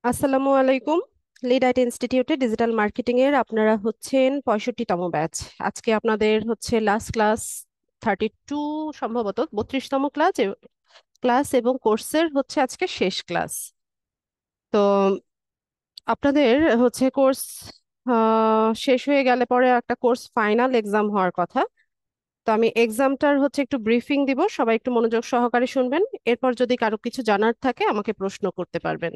আসসালামু আলাইকুম। Lead IT ইনস্টিটিউটে ডিজিটাল মার্কেটিং এর আপনারা হচ্ছেন 65তম ব্যাচ। আজকে আপনাদের হচ্ছে লাস্ট ক্লাস 32, সম্ভবত 32তম ক্লাস এবং কোর্সের হচ্ছে আজকে শেষ ক্লাস। তো আপনাদের হচ্ছে কোর্স শেষ হয়ে গেলে পরে একটা কোর্স ফাইনাল এক্সাম হওয়ার কথা। তো আমি এক্সামটার হচ্ছে একটু ব্রিফিং দিব, সবাই একটু মনোযোগ সহকারে শুনবেন। এরপর যদি কারো কিছু জানার থাকে আমাকে প্রশ্ন করতে পারবেন।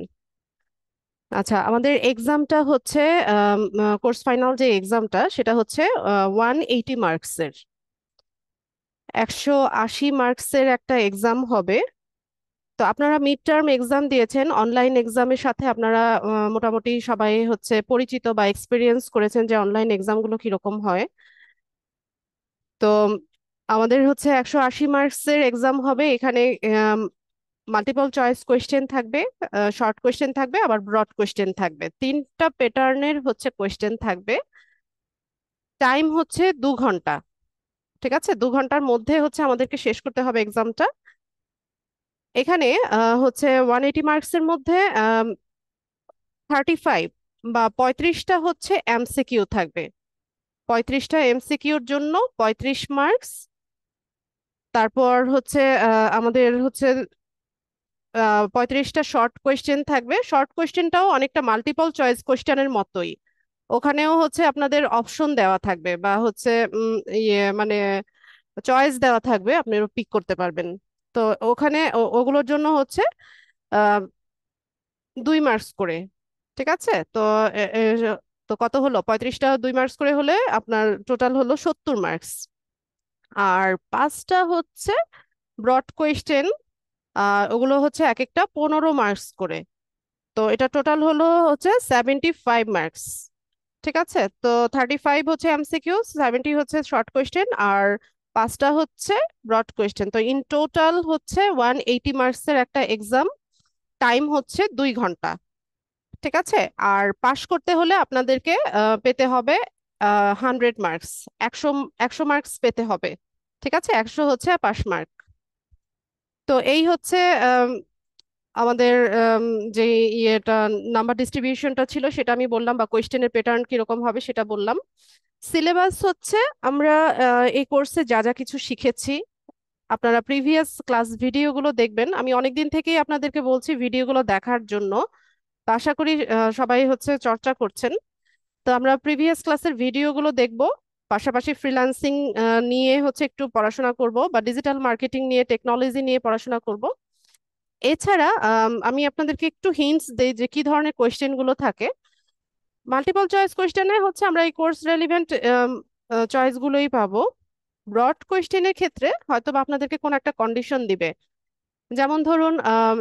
আচ্ছা, আমাদের এক্সামটা হচ্ছে কোর্স ফাইনাল যে এক্সামটা সেটা হচ্ছে 180 মার্কসের, 180 মার্কসের একটা এক্সাম হবে। তো আপনারা মিড টার্ম এক্সাম দিয়েছেন, অনলাইন এক্সামের সাথে আপনারা মোটামুটি সবাই হচ্ছে পরিচিত বা এক্সপিরিয়েন্স করেছেন যে অনলাইন এক্সামগুলো কিরকম হয়। তো আমাদের হচ্ছে 180 মার্কসের এক্সাম হবে। এখানে মাল্টিপল চয়েস কোয়েশ্চেন থাকবে, শর্ট কোয়েশ্চেন থাকবে, আবার ব্রড কোয়েশ্চেন থাকবে। তিনটা প্যাটার্নের হচ্ছে কোয়েশ্চেন থাকবে। টাইম হচ্ছে 2 ঘন্টা। ঠিক আছে, 2 ঘন্টার মধ্যে হচ্ছে আমাদেরকে শেষ করতে হবে এক্সামটা। এখানে হচ্ছে 180 মার্কসের মধ্যে 35 বা 35টা হচ্ছে এমসিকিউ থাকবে। 35টা এমসিকিউর জন্য 35 মার্কস। তারপর হচ্ছে আমাদের হচ্ছে 35টা শর্ট কোয়েশ্চেন থাকবে। শর্ট কোয়েশ্চেনটাও অনেকটা মাল্টিপল চয়েস কোয়েশ্চেনের মতোই। ওখানেও হচ্ছে আপনাদের অপশন দেওয়া থাকবে বা হচ্ছে মানে চয়েস দেওয়া থাকবে, আপনি পিক করতে পারবেন। তো ওখানে ওগুলোর জন্য হচ্ছে আহ 2 মার্কস করে। ঠিক আছে, তো তো কত হলো, 35টা 2 মার্কস করে হলে আপনার টোটাল হলো 70 মার্কস। আর 5টা হচ্ছে ব্রড কোয়েশ্চেন, ওগুলো হচ্ছে এক একটা 15 মার্কস করে। তো এটা টোটাল হলো হচ্ছে 75 মার্কস। ঠিক আছে, তো 35 হচ্ছে এমসিকিউ, 70 হচ্ছে শর্ট কোয়েশ্চেন, আর 5টা হচ্ছে ব্রড কোয়েশ্চেন। তো ইন টোটাল হচ্ছে 180 মার্কসের একটা এক্সাম। টাইম হচ্ছে 2 ঘন্টা। ঠিক আছে, আর পাশ করতে হলে আপনাদেরকে পেতে হবে 100 মার্কস। 100, 100 মার্কস পেতে হবে। ঠিক আছে, 100 হচ্ছে পাশ মার্ক। তো এই হচ্ছে আম, আমাদের যে ইয়েটা নাম্বার ডিস্ট্রিবিউশনটা ছিল সেটা আমি বললাম, বা কোয়েশ্চেনের প্যাটার্ন কিরকম হবে সেটা বললাম। সিলেবাস হচ্ছে আমরা এই কোর্সে যা যা কিছু শিখেছি আপনারা প্রিভিয়াস ক্লাস ভিডিওগুলো দেখবেন। আমি অনেকদিন থেকেই আপনাদেরকে বলছি ভিডিওগুলো দেখার জন্য। তো আশা করি সবাই হচ্ছে চর্চা করছেন। তো আমরা প্রিভিয়াস ক্লাসের ভিডিওগুলো দেখব, পাশাপাশি ফ্রিল্যান্সিং নিয়ে হচ্ছে একটু পড়াশোনা করব, বা ডিজিটাল মার্কেটিং নিয়ে, টেকনোলজি নিয়ে পড়াশোনা করব। এছাড়া আমি আপনাদেরকে একটু হিন্টস দেই যে কি ধরনের কোয়েশ্চেন গুলো থাকে। মাল্টিপল চয়েস কোয়েশ্চেনে হচ্ছে আমরা এই কোর্স রেলিভেন্ট চয়েস গুলোই পাবো। ব্রড কোয়েশ্চেনের ক্ষেত্রে হয়তো বা আপনাদেরকে কোন একটা কন্ডিশন দিবে। যেমন ধরুন আহ,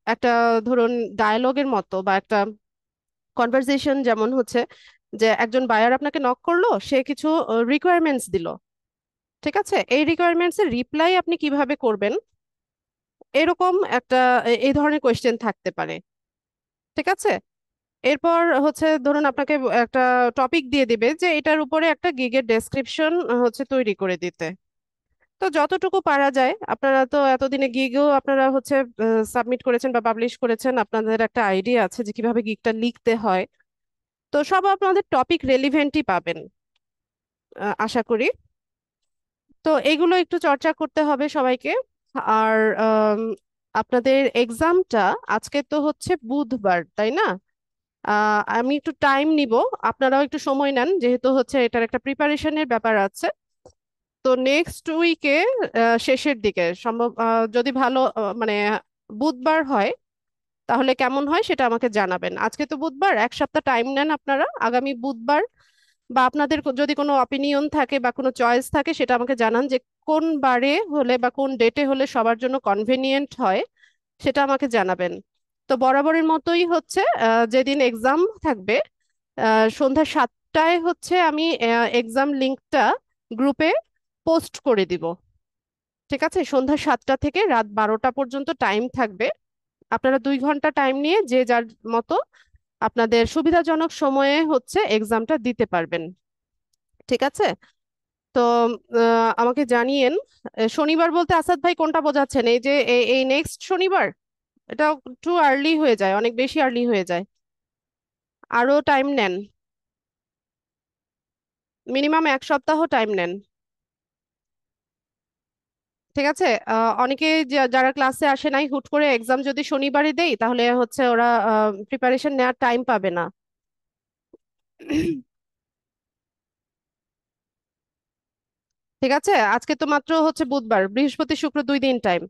একটা ধরুন ডায়ালগের মতো বা একটা কনভারসেশন, যেমন হচ্ছে যে একজন বায়ার আপনাকে নক করলো, সে কিছু রিকোয়ারমেন্টস দিল। ঠিক আছে, এই রিকোয়ারমেন্টস এর রিপ্লাই আপনি কিভাবে করবেন, এরকম একটা এই ধরনের কোয়েশ্চেন থাকতে পারে। ঠিক আছে, এরপর হচ্ছে ধরুন আপনাকে একটা টপিক দিয়ে দিবে যে এটার উপরে একটা গিগের ডেসক্রিপশন হচ্ছে তৈরি করে দিতে। তো যতটুকু পারা যায়, আপনারা তো এতদিনে গিগও আপনারা হচ্ছে সাবমিট করেছেন বা পাবলিশ করেছেন, আপনাদের একটা আইডিয়া আছে যে কিভাবে গিগটা লিখতে হয়। তো সব আপনাদের টপিক রেলিভেন্টই পাবেন আশা করি। তো এগুলো একটু চর্চা করতে হবে সবাইকে। আর আপনাদের এক্সামটা আজকে তো হচ্ছে বুধবার, তাই না? আমি একটু টাইম নিব, আপনারাও একটু সময় নেন, যেহেতু হচ্ছে এটার একটা প্রিপারেশনের ব্যাপার আছে। তো নেক্সট উইকে শেষের দিকে সম্ভব, যদি ভালো মানে বুধবার হয় তাহলে কেমন হয় সেটা আমাকে জানাবেন। আজকে তো বুধবার, এক সপ্তাহ টাইম নেন আপনারা আগামী বুধবার। বা আপনাদের যদি কোনো অপিনিয়ন থাকে বা কোনো চয়েস থাকে সেটা আমাকে জানান, যে কোন বারে হলে বা কোন ডেটে হলে সবার জন্য কনভেনিয়েন্ট হয়, সেটা আমাকে জানাবেন। তো বরাবরের মতোই হচ্ছে যেদিন এক্সাম থাকবে সন্ধ্যা 7টায় হচ্ছে আমি এক্সাম লিংকটা গ্রুপে পোস্ট করে দিব। ঠিক আছে, সন্ধ্যা 7টা থেকে রাত 12টা পর্যন্ত টাইম থাকবে। আপনারা 2 ঘন্টা টাইম নিয়ে যে যার মতো আপনাদের সুবিধাজনক সময়ে হচ্ছে এক্সামটা দিতে পারবেন। ঠিক আছে, তো আমাকে জানিয়েন। শনিবার বলতে আসাদ ভাই কোনটা বোঝাচ্ছেন, এই যে এই নেক্সট শনিবার? এটা একটু আর্লি হয়ে যায়, অনেক বেশি আর্লি হয়ে যায়। আরো টাইম নেন, মিনিমাম 1 সপ্তাহ টাইম নেন। ঠিক আছে। অনেকে যারা ক্লাসে আসে নাই, হুট করে এক্সাম যদি শনিবারই দেই তাহলে হচ্ছে ওরা প্রিপারেশন নেওয়ার টাইম পাবে না। ঠিক আছে, আজকে তো মাত্র হচ্ছে বুধবার, বৃহস্পতি শুক্র 2 দিন টাইম।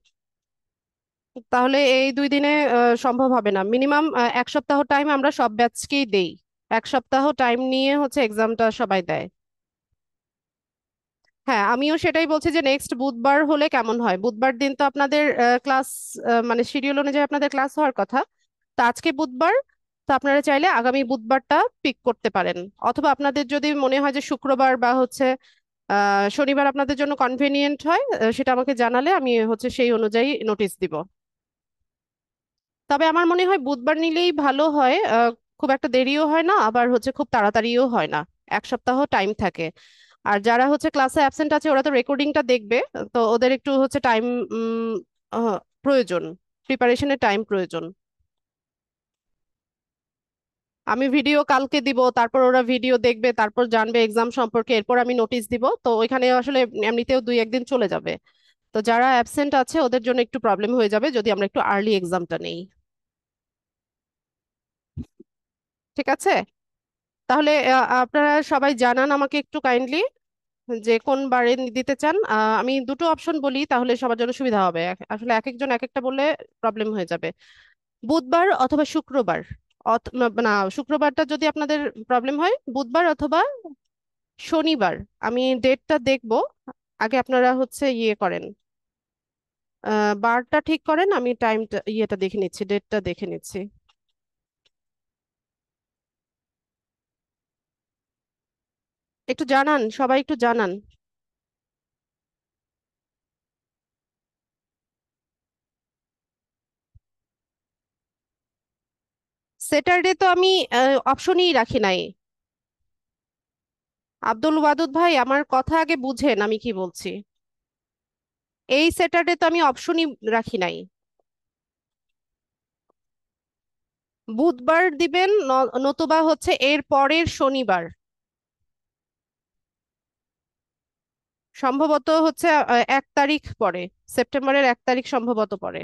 তাহলে এই 2 দিনে সম্ভব হবে না। মিনিমাম 1 সপ্তাহ টাইম আমরা সব ব্যাচকেই দেই। 1 সপ্তাহ টাইম নিয়ে হচ্ছে এক্সামটা সবাই দেয়। হ্যাঁ, আমিও সেটাই বলছি যে নেক্সট বুধবার হলে কেমন হয়। বুধবার দিন তো আপনাদের ক্লাস, মানে শিডিউল অনুযায়ী আপনাদের ক্লাস হওয়ার কথা। তো আজকে বুধবার, তো আপনারা চাইলে আগামী বুধবারটা পিক করতে পারেন। অথবা আপনাদের যদি মনে হয় যে শুক্রবার বা হচ্ছে শনিবার আপনাদের জন্য কনভেনিয়েন্ট হয়, সেটা আমাকে জানালে আমি হচ্ছে সেই অনুযায়ী নোটিশ দিব। তবে আমার মনে হয় বুধবার নিলেই ভালো হয়। খুব একটা দেরিও হয় না, আবার হচ্ছে খুব তাড়াতাড়িও হয় না। 1 সপ্তাহ টাইম থাকে। আর যারা হচ্ছে ক্লাসে অ্যাবসেন্ট আছে ওরা তো রেকর্ডিংটা দেখবে। তো ওদের একটু হচ্ছে টাইম প্রয়োজন, প্রিপারেশনের টাইম প্রয়োজন। আমি ভিডিও কালকে দিব, তারপর ওরা ভিডিও দেখবে, তারপর জানবে এক্সাম সম্পর্কে, এরপর আমি নোটিশ দিব। তো ওইখানে আসলে এমনিতেও 2-1 দিন চলে যাবে। তো যারা অ্যাবসেন্ট আছে ওদের জন্য একটু প্রবলেম হয়ে যাবে যদি আমরা একটু আর্লি এক্সামটা নেই। ঠিক আছে। তাহলে আপনারা সবাই জানান আমাকে একটু কাইন্ডলি যে কোন বারে দিতে চান। আমি দুটো অপশন বলি তাহলে সবার জন্য সুবিধা হবে। আসলে এক একজন এক একটা বললে প্রবলেম হয়ে যাবে। বুধবার অথবা শুক্রবার। না না, শুক্রবারটা যদি আপনাদের প্রবলেম হয়, বুধবার অথবা শনিবার। আমি ডেটটা দেখবো। আগে আপনারা হচ্ছে ইয়ে করেন, বারটা ঠিক করেন, আমি টাইমটা ইয়েটা দেখে নিচ্ছি, ডেটটা দেখে নিচ্ছি। একটু জানান, সবাই একটু জানান। স্যাটারডে তো আমি অপশনই রাখি নাই। আব্দুল ওয়াদুদ ভাই, আমার কথা আগে বুঝেন আমি কি বলছি। এই স্যাটারডে তো আমি অপশনই রাখি নাই। বুধবার দিবেন, নতুবা হচ্ছে এর পরের শনিবার। সম্ভবত হচ্ছে 1 তারিখ পরে, সেপ্টেম্বরের 1 তারিখ সম্ভবত পরে।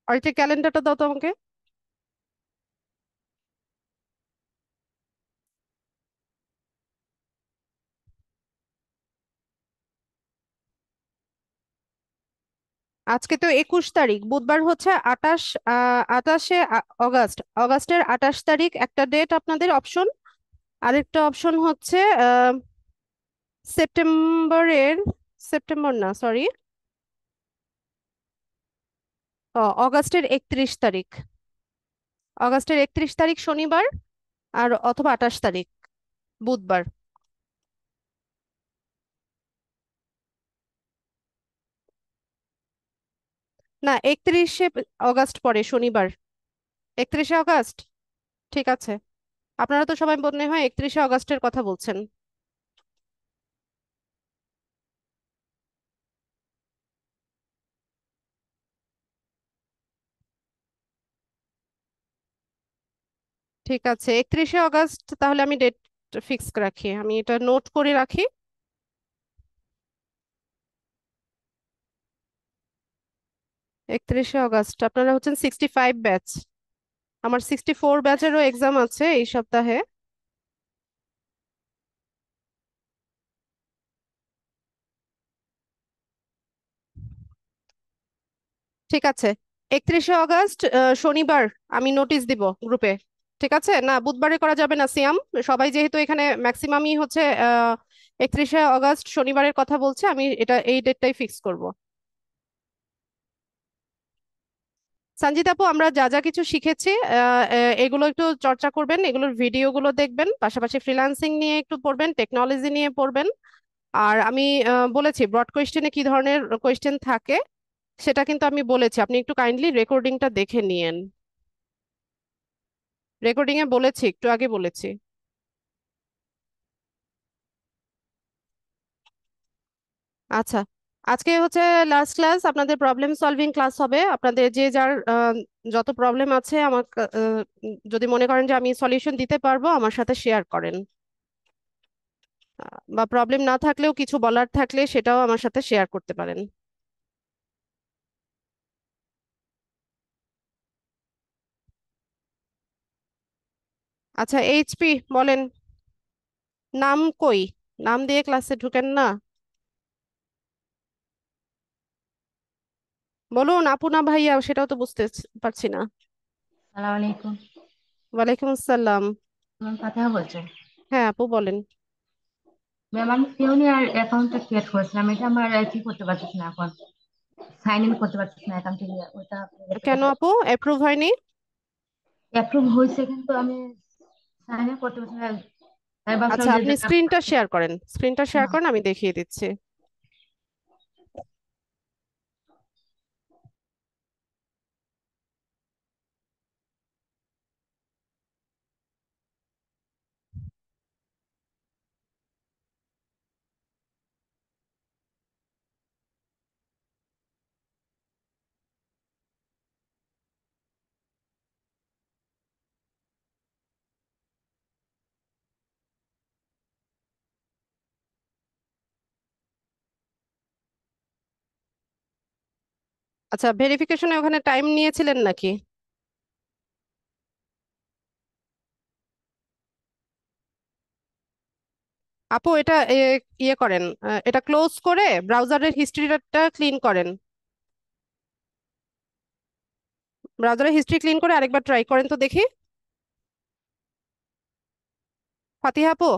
আর একটা ক্যালেন্ডারটা দাও তো আমাকে। আজকে তো 21 তারিখ, বুধবার হচ্ছে 28শে অগাস্ট। অগাস্টের 28 তারিখ একটা ডেট আপনাদের অপশন। আরেকটা অপশন হচ্ছে সেপ্টেম্বরের, সেপ্টেম্বর না সরি, অগাস্টের 31 তারিখ। অগাস্টের 31 তারিখ শনিবার, আর অথবা 28 তারিখ বুধবার। না, 31শে অগাস্ট পরে শনিবার। 31শে অগাস্ট। ঠিক আছে। আপনারা তো সবাই মনে হয় 31শে অগাস্টের কথা বলছেন। ঠিক আছে, 31শে অগাস্ট তাহলে আমি ডেট ফিক্স রাখি, আমি এটা নোট করে রাখি। 31শে অগাস্ট আপনারা হচ্ছেন 65 ব্যাচ। আমার 64 ব্যাচেরও এক্সাম আছে এই সপ্তাহে। ঠিক আছে, 31শে অগাস্ট শনিবার আমি নোটিশ দিব গ্রুপে। ঠিক আছে, না বুধবারে করা যাবে না সিয়াম। সবাই যেহেতু এখানে ম্যাক্সিমামই হচ্ছে 31শে অগাস্ট শনিবারের কথা বলছে, আমি এটা এই ডেটটাই ফিক্স করব। সঞ্জিত আপু, আমরা যা যা কিছু শিখেছি এগুলো একটু চর্চা করবেন, এগুলোর ভিডিওগুলো দেখবেন, পাশাপাশি ফ্রিল্যান্সিং নিয়ে একটু পড়বেন, টেকনোলজি নিয়ে পড়বেন। আর আমি বলেছি ব্রড কোয়েশ্চেনে কি ধরনের কোয়েশ্চেন থাকে সেটা কিন্তু আমি বলেছি, আপনি একটু কাইন্ডলি রেকর্ডিংটা দেখে নিয়েন। রেকর্ডিং এ বলেছি, একটু আগে বলেছি। আচ্ছা, আজকে হচ্ছে লাস্ট ক্লাস, আপনাদের প্রবলেম সলভিং ক্লাস হবে। আপনাদের যে যার যত প্রবলেম আছে আমার যদি মনে করেন যে আমি সলিউশন দিতে পারবো আমার সাথে শেয়ার করেন। বা প্রবলেম না থাকলেও কিছু বলার থাকলে সেটাও আমার সাথে শেয়ার করতে পারেন। আচ্ছা, এইচপি বলেন। নাম কই? নাম দিয়ে ক্লাসে ঢুকেন না। বলুন আপু না ভাইয়া, সেটাও তো বুঝতে পারছি না। সালাম আলাইকুম। ওয়ালাইকুম আসসালাম। ম্যাম কথা বলছেন? হ্যাঁ আপু বলেন। ম্যাম আমি পিওনিয়ার অ্যাকাউন্টটা ক্রিয়েট করেছিলাম, এটা আমার কি করতে পারতেছি না এখন, সাইন ইন করতে পারতেছি না অ্যাকাউন্ট থেকে, ওইটা আপনি একটু কেন দেখা। আপু অ্যাপ্রুভ হয়নি? অ্যাপ্রুভ হয়েছে কিন্তু আমি সাইন ইন করতে পারছি না, তাই ভাবলাম আচ্ছা, যে আপনি যেটা। স্ক্রিনটা শেয়ার করেন, স্ক্রিনটা শেয়ার হুম। করেন, আমি দেখিয়ে দিচ্ছি। আচ্ছা, ভেরিফিকেশনে ওখানে টাইম নিয়েছিলেন নাকি? আপু এটা ইয়ে করেন, এটা ক্লোজ করে ব্রাউজারের হিস্ট্রিটা ক্লিন করেন। ব্রাউজারের হিস্ট্রি ক্লিন করে আরেকবার ট্রাই করেন তো দেখি। ফাতিহা আপু,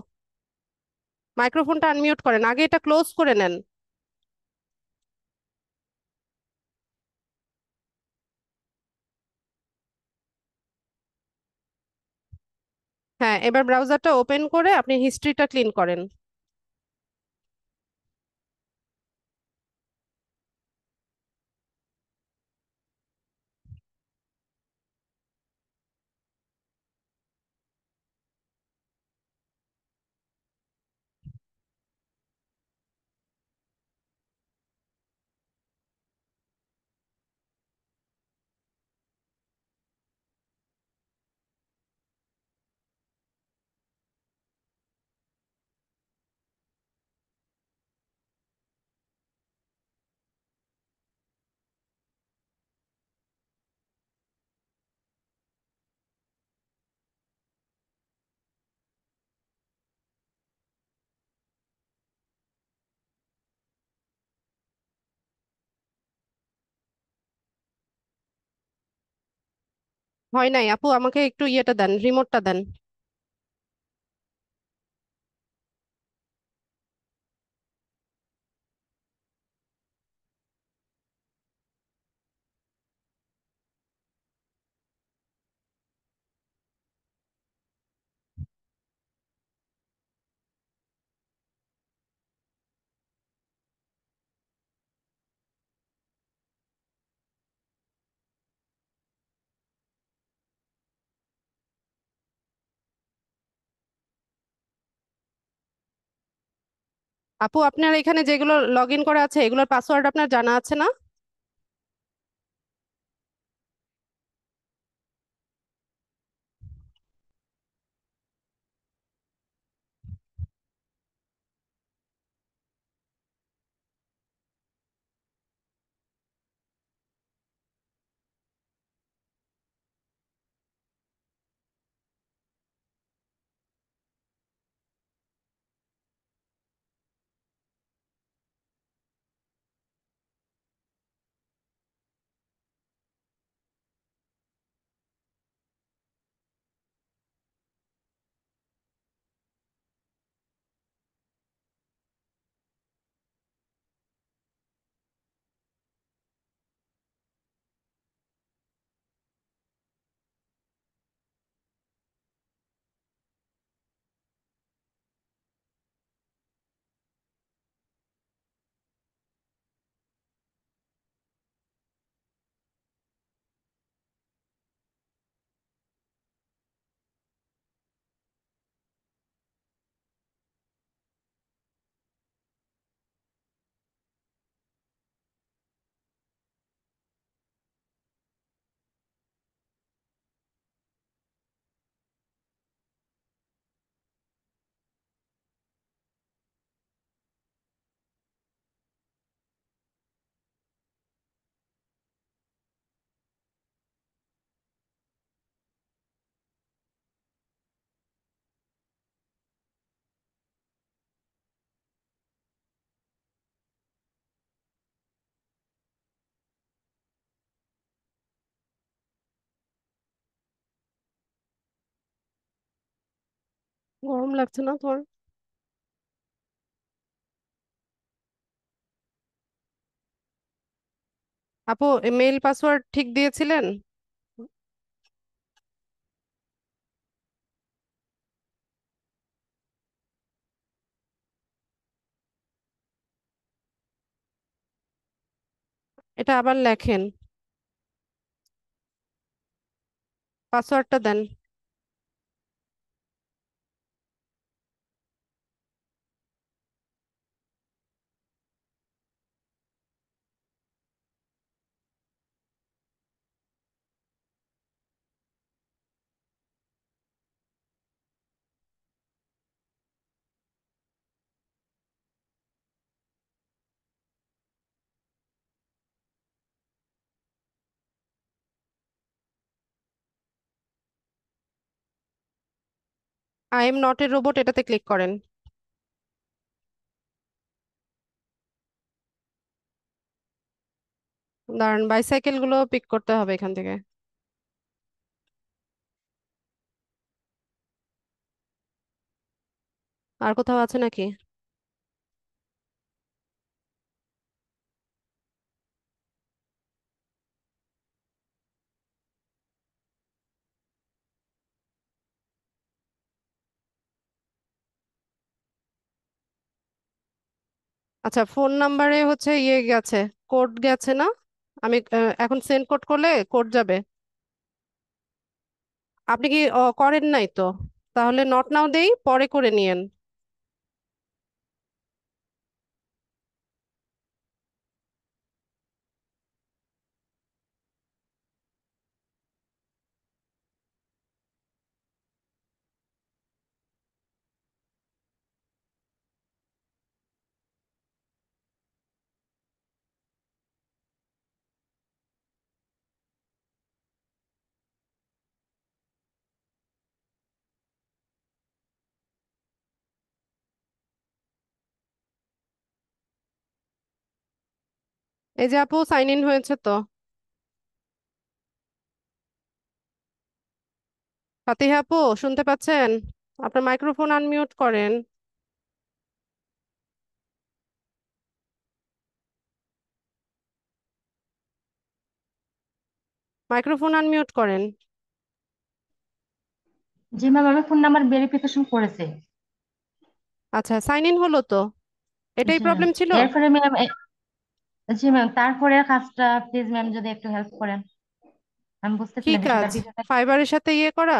মাইক্রোফোনটা আনমিউট করেন, আগে এটা ক্লোজ করে নেন। হ্যাঁ, এবার ব্রাউজারটা ওপেন করে আপনি হিস্ট্রিটা ক্লিন করেন। হয় নাই আপু, আমাকে একটু ইয়েটা দেন, রিমোটটা দেন। আপু আপনার এখানে যেগুলো লগ ইন করা আছে এগুলোর পাসওয়ার্ড আপনার জানা আছে না? গরম লাগছে না তোর? আপু, মেইল পাসওয়ার্ড ঠিক দিয়েছিলেন? এটা আবার লেখেন, পাসওয়ার্ডটা দেন। I am not a robot, এটাতে ক্লিক করেন। দাঁড়ান, বাইসাইকেল গুলো পিক করতে হবে এখান থেকে। আর কোথাও আছে নাকি? আচ্ছা, ফোন নাম্বারে হচ্ছে ইয়ে গেছে, কোড গেছে না? আমি এখন সেন্ড কোড করলে কোড যাবে। আপনি কি করেন নাই তো? তাহলে নট নাও দেই, পরে করে নিয়েন। এই যে আপু, সাইন ইন হয়েছে তো। ফাতিহা আপু, শুনতে পাচ্ছেন? আপনার মাইক্রোফোন আনমিউট করেন। মাইক্রোফোন আনমিউট করেন। জি ম্যাম, আমি ফোন নাম্বার ভেরিফিকেশন করেছি। আচ্ছা, সাইন ইন হলো তো? এটাই জি ম্যাম। প্রবলেম ছিল? এরপরে ম্যাম, জি ম্যাম, তারপরে কাজটা প্লিজ ম্যাম যদি একটু হেল্প করেন। আমি বুঝতেছি কি না বিষয়টা কাজ? বিষয়টা ফাইবারের সাথে ইয়ে করা?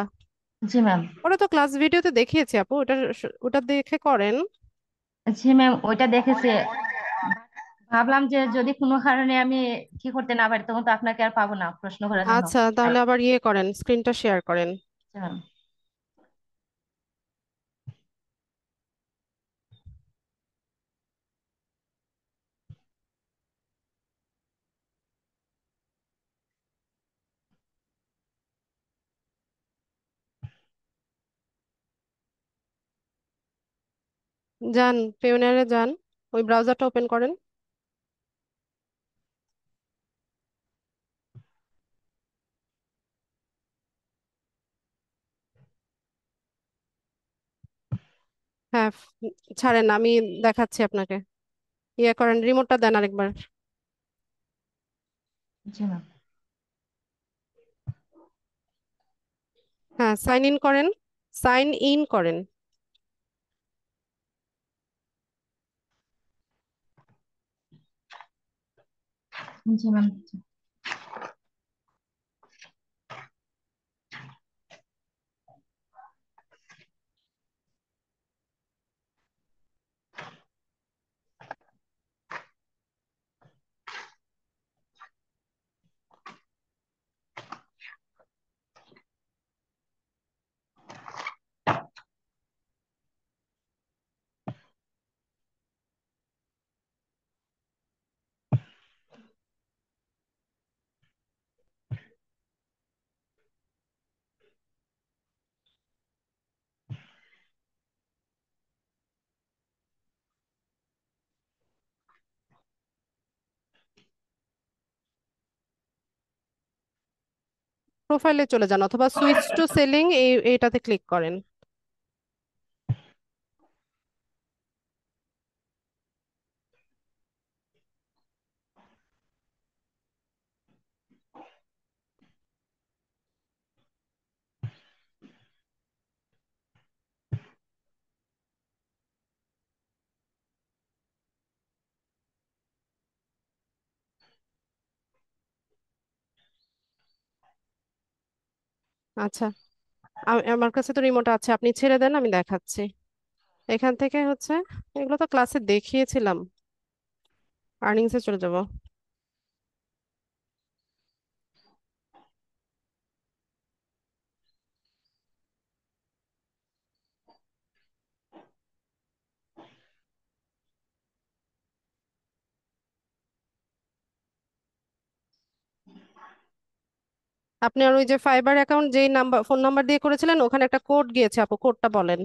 জি ম্যাম। ওটা তো ক্লাস ভিডিওতে দেখিয়েছি আপু, ওটা ওটা দেখে করেন। জি ম্যাম, ওইটা দেখেছি। ভাবলাম যে যদি কোনো কারণে আমি কি করতে না পারি তখন তো আপনাকে আর পাবো না প্রশ্ন করার জন্য। আচ্ছা, আর তাহলে আবার ইয়ে করেন, স্ক্রিনটা শেয়ার করেন। জি ম্যাম। যান, পেওনিয়ারে যান, ওই ব্রাউজারটা ওপেন করেন। হ্যাঁ, ছাড়েন, আমি দেখাচ্ছি আপনাকে। ইয়ে করেন, রিমোটটা দেন আরেকবার। জি ম্যাম। হ্যাঁ, সাইন ইন করেন, সাইন ইন করেন। জি ম্যাম। প্রোফাইলে চলে যান অথবা সুইচ টু সেলিং, এইটাতে ক্লিক করেন। আচ্ছা, আমার কাছে তো রিমোট আছে, আপনি ছেড়ে দেন, আমি দেখাচ্ছি। এখান থেকে হচ্ছে, এগুলো তো ক্লাসে দেখিয়েছিলাম। আর্নিংসে চলে যাব। আপনি আর ওই যে ফাইবার অ্যাকাউন্ট যেই নাম্বার, ফোন নাম্বার দিয়ে করেছিলেন, ওখানে একটা কোড গিয়েছে আপু, কোডটা বলেন।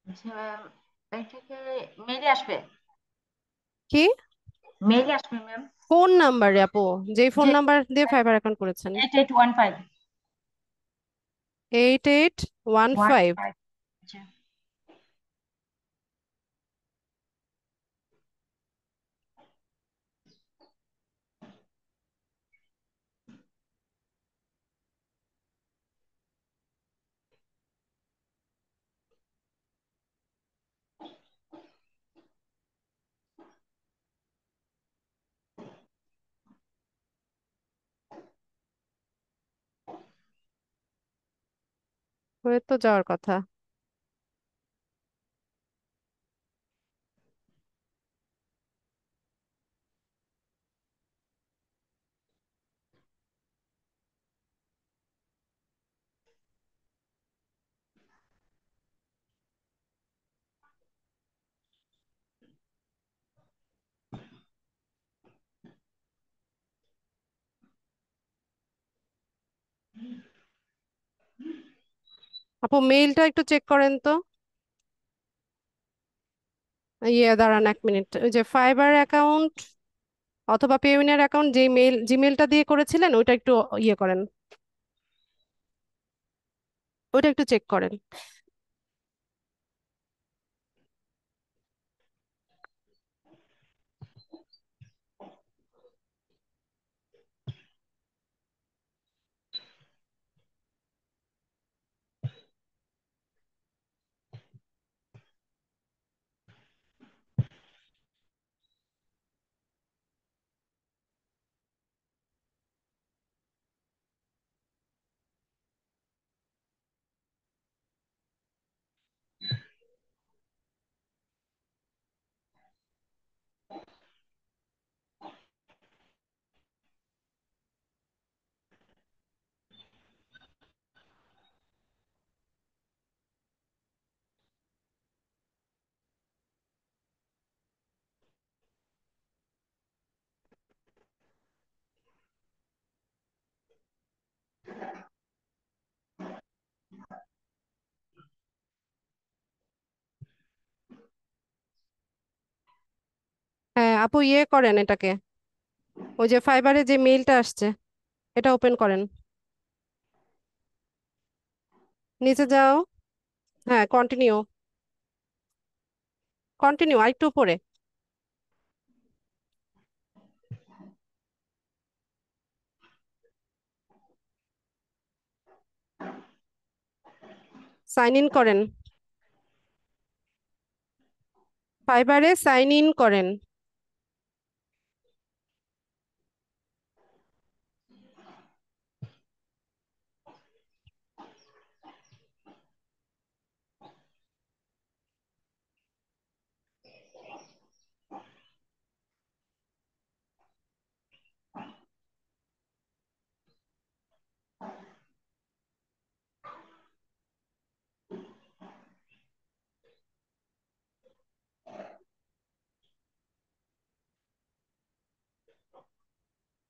আচ্ছা, এই থেকে মেইলে আসবে। কি? মেইলে আসবে ম্যাম। কোন নাম্বারে আপু? যেই ফোন যে নাম্বার দিয়ে ফাইবার অ্যাকাউন্ট করেছেন? 8815। 8815। 15। আচ্ছা। হয়ে তো যাওয়ার কথা। আপু মেইলটা একটু চেক করেন তো। ইয়ে দাঁড়ান 1 মিনিট, ওই যে ফাইবার অ্যাকাউন্ট অথবা পেইউনিয়ার অ্যাকাউন্ট, যেই মেইল জিমেলটা দিয়ে করেছিলেন, ওইটা একটু ইয়ে করেন, ওইটা একটু চেক করেন। হ্যাঁ আপু, ইয়ে করেন এটাকে, ওই যে ফাইবারে যে মেইলটা আসছে, এটা ওপেন করেন। নিচে যাও। হ্যাঁ, কন্টিনিউ, কন্টিনিউ আরেকটু উপরে। সাইন ইন করেন, ফাইবারে সাইন ইন করেন।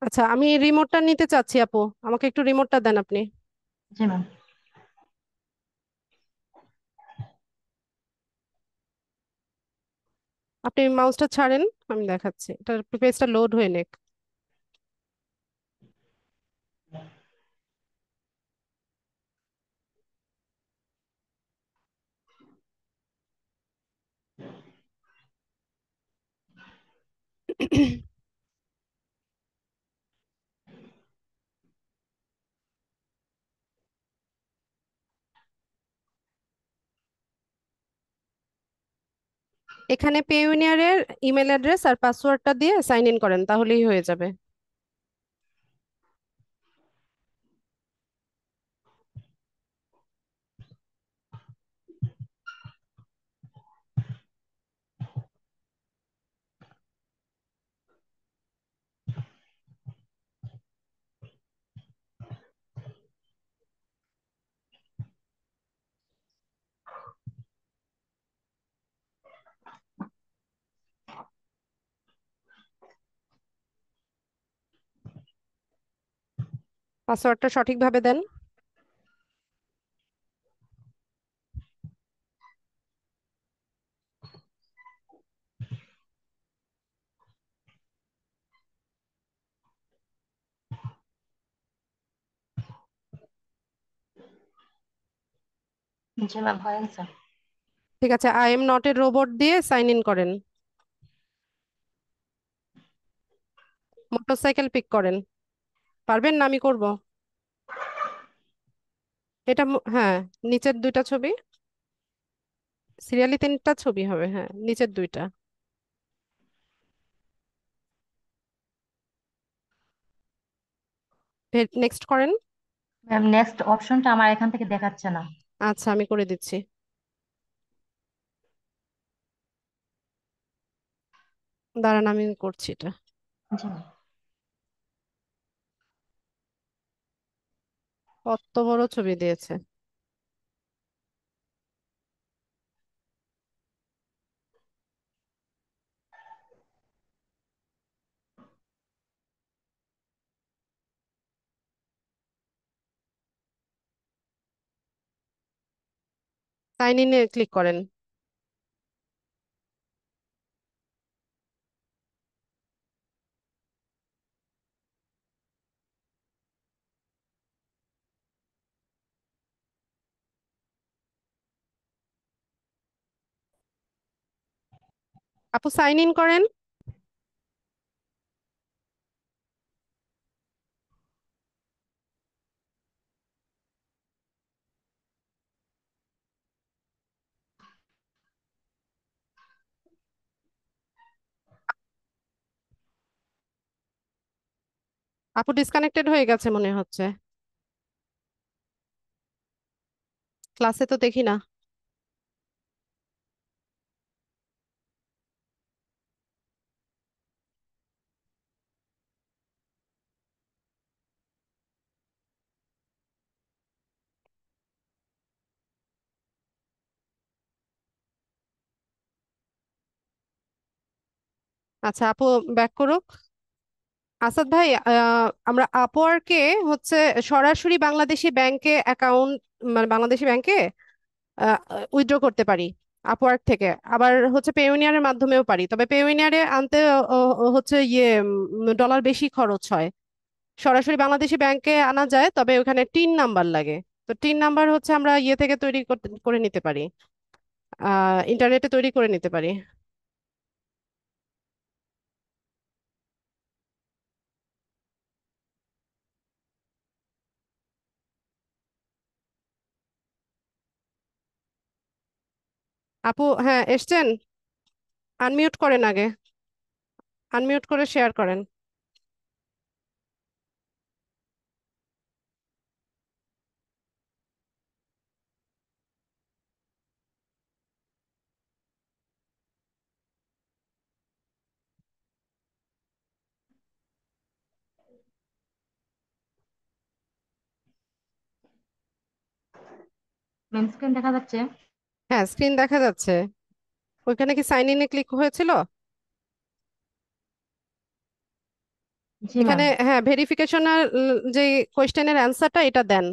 আচ্ছা, আমি রিমোটটা নিতে চাচ্ছি আপু, আমাকে একটু রিমোটটা দেন আপনি। জি ম্যাম। আপনি মাউসটা ছাড়েন, আমি দেখাচ্ছি, এটার পেজটা লোড হয়ে নেক। এখানে পেইওনিয়ারের ইমেল অ্যাড্রেস আর পাসওয়ার্ডটা দিয়ে সাইন ইন করেন, তাহলেই হয়ে যাবে। পাসওয়ার্ডটা সঠিকভাবে দেন। জি ম্যাম, হয়ে গেছে। ঠিক আছে, I am not a robot দিয়ে সাইন ইন করেন। মোটরসাইকেল পিক করেন। পারবেন না? আমি করব। এটা হ্যাঁ, নিচের দুইটা ছবি, সিরিয়ালি তিনটা ছবি হবে, হ্যাঁ নিচের দুইটা। নেক্সট করেন। ম্যাম নেক্সট অপশনটা আমার এখান থেকে দেখাচ্ছে না। আচ্ছা, আমি করে দিচ্ছি। দাঁড়ান, আমি করছি এটা। জি ম্যাম। কত বড় ছবি দিয়েছে! সাইন ইনে ক্লিক করেন। আপু সাইন ইন করেন। আপু ডিসকানেক্টেড হয়ে গেছে মনে হচ্ছে। ক্লাসে তো দেখি না। আচ্ছা আপু, ব্যাক করুক। আসাদ ভাই, আমরা আপওয়ার্কে হচ্ছে সরাসরি বাংলাদেশি ব্যাংকে অ্যাকাউন্ট, মানে বাংলাদেশি ব্যাংকে উইথড্র করতে পারি আপওয়ার্ক থেকে। আবার হচ্ছে পেওনিয়ারের মাধ্যমেও পারি, তবে পেওনিয়ারে আনতে হচ্ছে ডলার বেশি খরচ হয়। সরাসরি বাংলাদেশি ব্যাংকে আনা যায়, তবে ওখানে টিন নাম্বার লাগে। তো টিন নাম্বার হচ্ছে আমরা থেকে তৈরি করে নিতে পারি, ইন্টারনেটে তৈরি করে নিতে পারি। আপু হ্যাঁ এসছেন, আনমিউট করেন আগে, আনমিউট করে শেয়ার করেন। ম্যাম স্ক্রিন দেখা যাচ্ছে? হ্যাঁ স্ক্রিন দেখা যাচ্ছে। ওইখানে কি সাইন ইনে ক্লিক হয়েছিল? জি ম্যাম। এখানে হ্যাঁ, ভেরিফিকেশনের যে কোয়েশ্চেনের অ্যান্সারটা এটা দেন।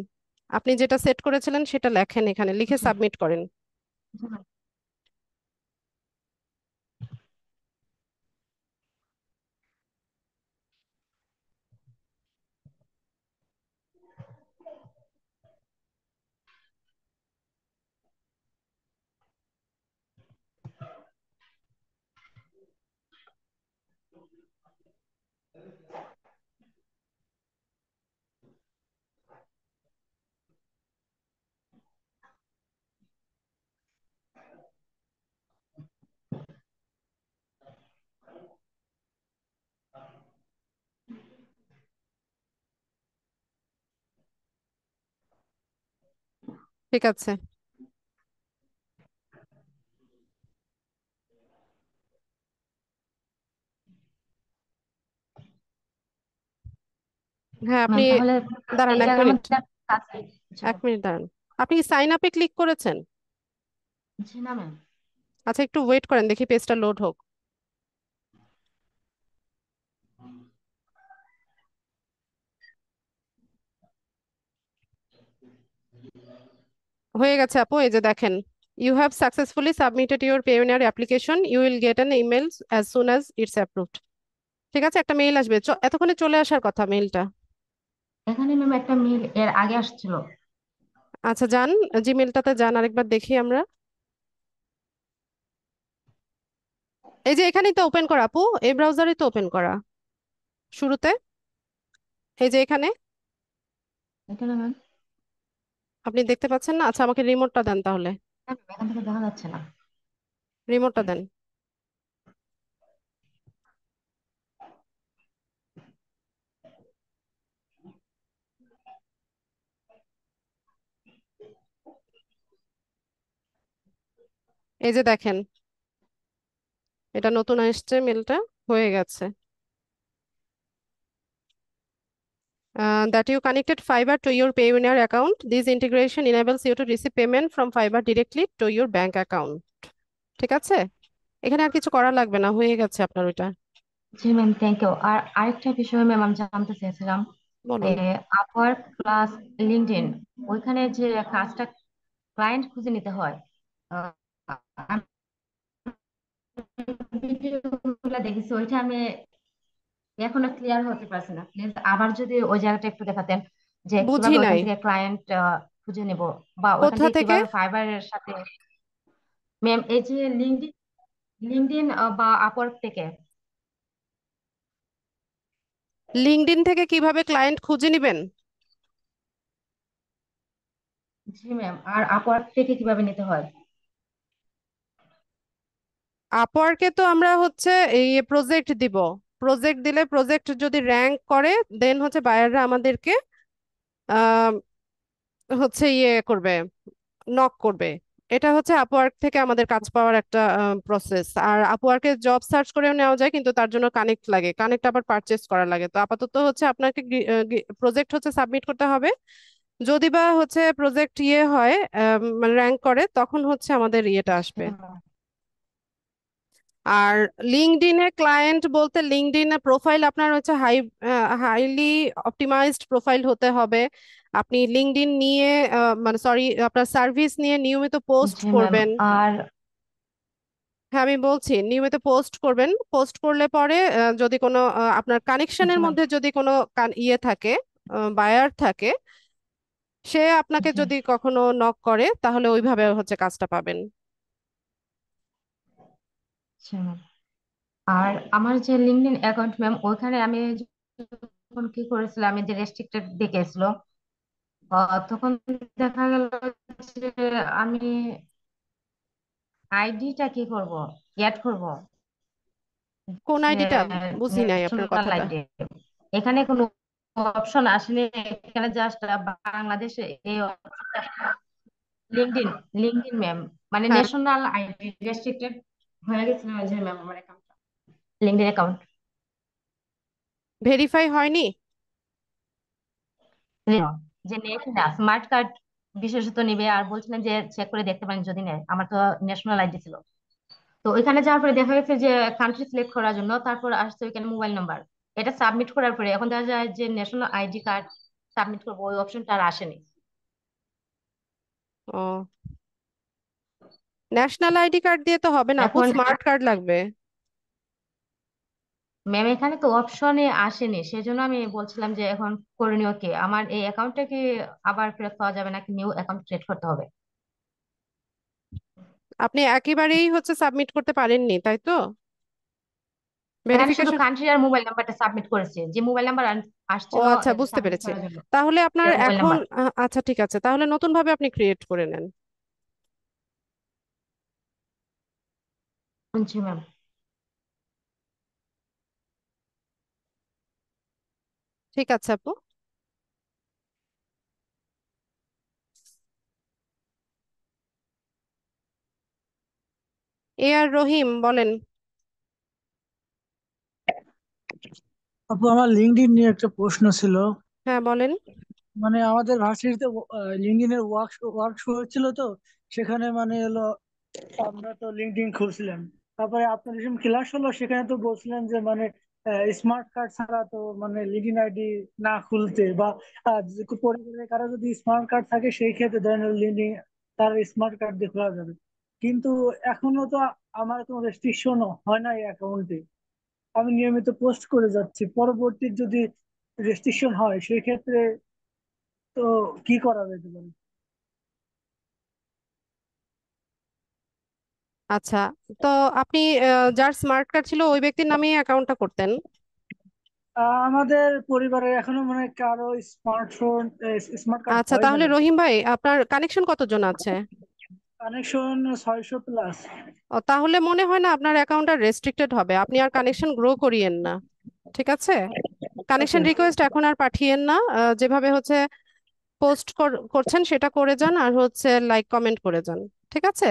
আপনি যেটা সেট করেছিলেন সেটা লেখেন, এখানে লিখে জি সাবমিট করেন। জি ম্যাম। ঠিক আছে। হ্যাঁ, আপনি ম্যাম তাহলে দাঁড়ান এই এক জায়গার মিনিট। মধ্যে আছে? জি এক ম্যাম। মিনিট দাঁড়ান। আপনি সাইন আপে ক্লিক করেছেন? জি না ম্যাম। আচ্ছা, একটু ওয়েট করেন, দেখি পেজটা লোড হোক। হয়ে গেছে আপু, এই যে দেখেন, you have successfully submitted your Payoneer application, you will get an email as soon as it's approved. ঠিক আছে, একটা মেইল আসবে, এতক্ষণে চলে আসার কথা মেইলটা। এখানে ম্যাম একটা মেল এর আগে আসছিল। আচ্ছা, যান, জিমেলটাতে যান, আরেকবার দেখি আমরা। এই যে এখানেই তো ওপেন করা আপু, এই ব্রাউজারেই তো ওপেন করা শুরুতে, এই যে এখানে। এখানে ম্যাম? আপনি দেখতে পাচ্ছেন না? আচ্ছা, আমাকে রিমোটটা দেন তাহলে। হ্যাঁ ম্যাম, এখান থেকে দেখা যাচ্ছে না। রিমোটটা দেন। এই যে দেখেন, এটা নতুন আসছে মেলটা, হয়ে গেছে। That you connected Fiverr to your Payoneer account. This integration enables you to receive payment from Fiverr directly to your bank account. ঠিক আছে, এখানে আর কিছু করা লাগবে না, হয়ে গেছে আপনার ওইটা। জি ম্যাম, থ্যাংক ইউ। আর আরেকটা বিষয় ম্যাম আমি জানতে চেয়েছিলাম, বলুন। আপওয়ার্ক প্লাস লিঙ্কডইন, ওইখানে যে কাজটা ক্লায়েন্ট খুঁজে নিতে হয়, আহ, আমি ভিডিওগুলো দেখেছি, ওইটা আমি এখনো ক্লিয়ার হতে পারছি না। প্লিজ আবার যদি ওই জায়গাটা একটু দেখাতেন, যে বুঝি কিভাবে ওইখান নাই। থেকে ক্লায়েন্ট খুঁজে নেব, বা ওইখান কোথা থেকে থেকে? কিভাবে ফাইবারের সাথে। ম্যাম এই যে লিঙ্কডইন, লিঙ্কডইন বা আপওয়ার্ক থেকে। লিঙ্কডইন থেকে কিভাবে ক্লায়েন্ট খুঁজে নেবেন? জি ম্যাম, আর আপওয়ার্ক থেকে কিভাবে নিতে হয়? আপওয়ার্কে তো আমরা হচ্ছে এই প্রজেক্ট দিব, প্রজেক্ট দিলে প্রজেক্ট যদি র্যাঙ্ক করে, দেন হচ্ছে বায়াররা আমাদেরকে আহ হচ্ছে করবে, নক করবে। এটা হচ্ছে আপওয়ার্ক থেকে আমাদের কাজ পাওয়ার একটা প্রসেস। আর আপওয়ার্কে জব সার্চ করেও নেওয়া যায়, কিন্তু তার জন্য কানেক্ট লাগে, কানেক্ট আবার পারচেস করা লাগে। তো আপাতত হচ্ছে আপনাকে প্রজেক্ট হচ্ছে সাবমিট করতে হবে। যদি বা হচ্ছে প্রজেক্ট হয়, মানে র্যাঙ্ক করে, তখন হচ্ছে আমাদের ইয়েটা আসবে। আর লিঙ্কডইনে ক্লায়েন্ট বলতে, লিঙ্কডইনে প্রোফাইল আপনার হচ্ছে হাইলি অপটিমাইজড প্রোফাইল হতে হবে। আপনি লিঙ্কডইন নিয়ে মানে সরি, আপনার সার্ভিস নিয়ে নিয়মিত পোস্ট জি ম্যাম। করবেন। আর হ্যাঁ, আমি বলছি নিয়মিত পোস্ট করবেন। পোস্ট করলে পরে যদি কোনো আপনার জি কানেকশনের ম্যাম। মধ্যে যদি কোনো থাকে, বায়ার থাকে, সে আপনাকে জি যদি কখনো নক করে, তাহলে ওইভাবে হচ্ছে কাজটা পাবেন। জি ম্যাম। আর আমার যে লিঙ্কডইন অ্যাকাউন্ট ম্যাম, ওইখানে আমি যখন কি করেছিলাম, আমি যে রেস্ট্রিক্টেড দেখেছিল, তখন দেখা গেল যে আমি আইডিটা কি করব, অ্যাড করব, কোন যে আইডিটা? বুঝি নাই আপনার ন্যাশনাল কথাটা। আইডি, এখানে কোনো অপশন আসেনি। এখানে জাস্ট বাংলাদেশে এই লিঙ্কডইন, লিঙ্কডইন ম্যাম, মানে হ্যাঁ, ন্যাশনাল আইডি রেস্ট্রিক্টেড হয়ে গেছিল ওই যে ম্যাম আমার অ্যাকাউন্ট, লিঙ্কডইন অ্যাকাউন্ট। ভেরিফাই হয়নি। যে নেট না, স্মার্ট কার্ড বিশেষত নিবে, আর বলছিলেন যে চেক করে দেখতে পারেন যদি নেয়। আমার তো ন্যাশনাল আইডি ছিল। তো ওইখানে যাওয়ার পরে দেখা গেছে যে কান্ট্রি সিলেক্ট করার জন্য তারপর আসছে ওইখানে মোবাইল নাম্বার, এটা সাবমিট করার পরে এখন দেখা যায় যে ন্যাশনাল আইডি কার্ড সাবমিট করবো, ওই অপশনটা আর আসেনি। ও, ন্যাশনাল আইডি কার্ড দিয়ে তো হবে না আপু, এখন স্মার্ট কার্ড লাগবে। ম্যাম এখানে তো অপশনে আসেনি, সেজন্য আমি বলছিলাম যে এখন করণীয় কি, আমার এই অ্যাকাউন্টটা কি আবার ফেরত পাওয়া যাবে নাকি নিউ অ্যাকাউন্ট ক্রিয়েট করতে হবে? আপনি একেবারেই হচ্ছে সাবমিট করতে পারেননি, তাই তো? এখানে শুধু ভেরিফিকেশন। কান্ট্রি আর মোবাইল নাম্বারটা সাবমিট করেছি, যে মোবাইল নাম্বার ও আসছিল আচ্ছা, এটা বুঝতে সাবমিট পেরেছি। করার জন্য, তাহলে আপনার যে মোবাইল এখন নাম্বার। আচ্ছা, ঠিক আছে, তাহলে নতুন ভাবে আপনি ক্রিয়েট করে নেন। জি ম্যাম। ঠিক আছে আপু। এ আর রহিম বলেন। আপু, আমার লিঙ্কডইন নিয়ে একটা প্রশ্ন ছিল। হ্যাঁ বলেন। মানে আমাদের ভার্সিটিতে লিঙ্কডইনের ওয়ার্ক শো হচ্ছিল তো, সেখানে মানে হলো আমরা তো লিঙ্কডইন খুলছিলাম। তারপরে আপনার যখন ক্লাস হলো সেখানে তো বলছিলেন যে মানে স্মার্ট কার্ড ছাড়া তো মানে লিঙ্কডইন আইডি না খুলতে, বা যে পরিবারের কারো যদি স্মার্ট কার্ড থাকে সেই ক্ষেত্রে ধরেন লিঙ্কডইন তার স্মার্ট কার্ড দিয়ে খোলা যাবে। কিন্তু এখনো তো আমার কোনো রেস্ট্রিকশন হয় না এই অ্যাকাউন্টে। আমি নিয়মিত পোস্ট করে যাচ্ছি, পরবর্তী যদি রেস্ট্রিকশন হয় সেই ক্ষেত্রে তো কি করা যেতে পারে? আচ্ছা, তো আপনি যার স্মার্ট কার্ড ছিল ওই ব্যক্তির নামেই অ্যাকাউন্টটা করতেন? আমাদের পরিবারের এখনো মানে কারো স্মার্ট কার্ড আচ্ছা, হয় তাহলে নাই। রহিম ভাই আপনার কানেকশন কতজন আছে? কানেকশন 600+। ও, তাহলে মনে হয় না আপনার অ্যাকাউন্টটা রেস্ট্রিক্টেড হবে, আপনি আর কানেকশন গ্রো করিয়েন না। ঠিক আছে, ওকে। কানেকশন রিকোয়েস্ট এখন আর পাঠিয়েন না। যেভাবে হচ্ছে পোস্ট করছেন সেটা করে যান, আর হচ্ছে লাইক কমেন্ট করে যান। ঠিক আছে,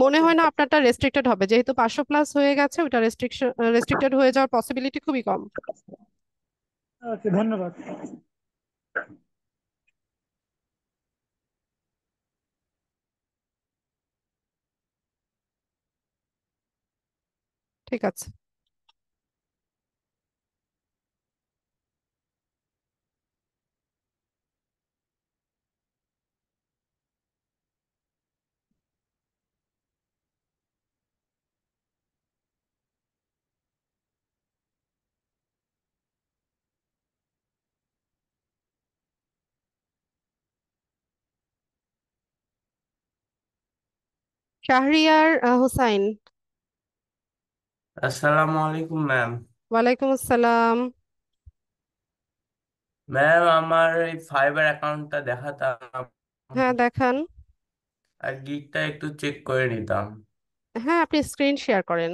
মনে ওকে। হয় না আপনারটা রেস্ট্রিক্টেড হবে, যেহেতু 500+ হয়ে গেছে, ওটা রেস্ট্রিক্টেড হয়ে যাওয়ার পসিবিলিটি খুবই কম। ওকে, ধন্যবাদ। ঠিক আছে। শাহরিয়ার হোসাইন। আসসালামু আলাইকুম ম্যাম। ওয়ালাইকুম আসসালাম। ম্যাম, আমার এই ফাইবার অ্যাকাউন্টটা দেখাতাম হ্যাঁ দেখান। আর গিকটা একটু চেক করে নিতাম। হ্যাঁ, আপনি স্ক্রিন শেয়ার করেন।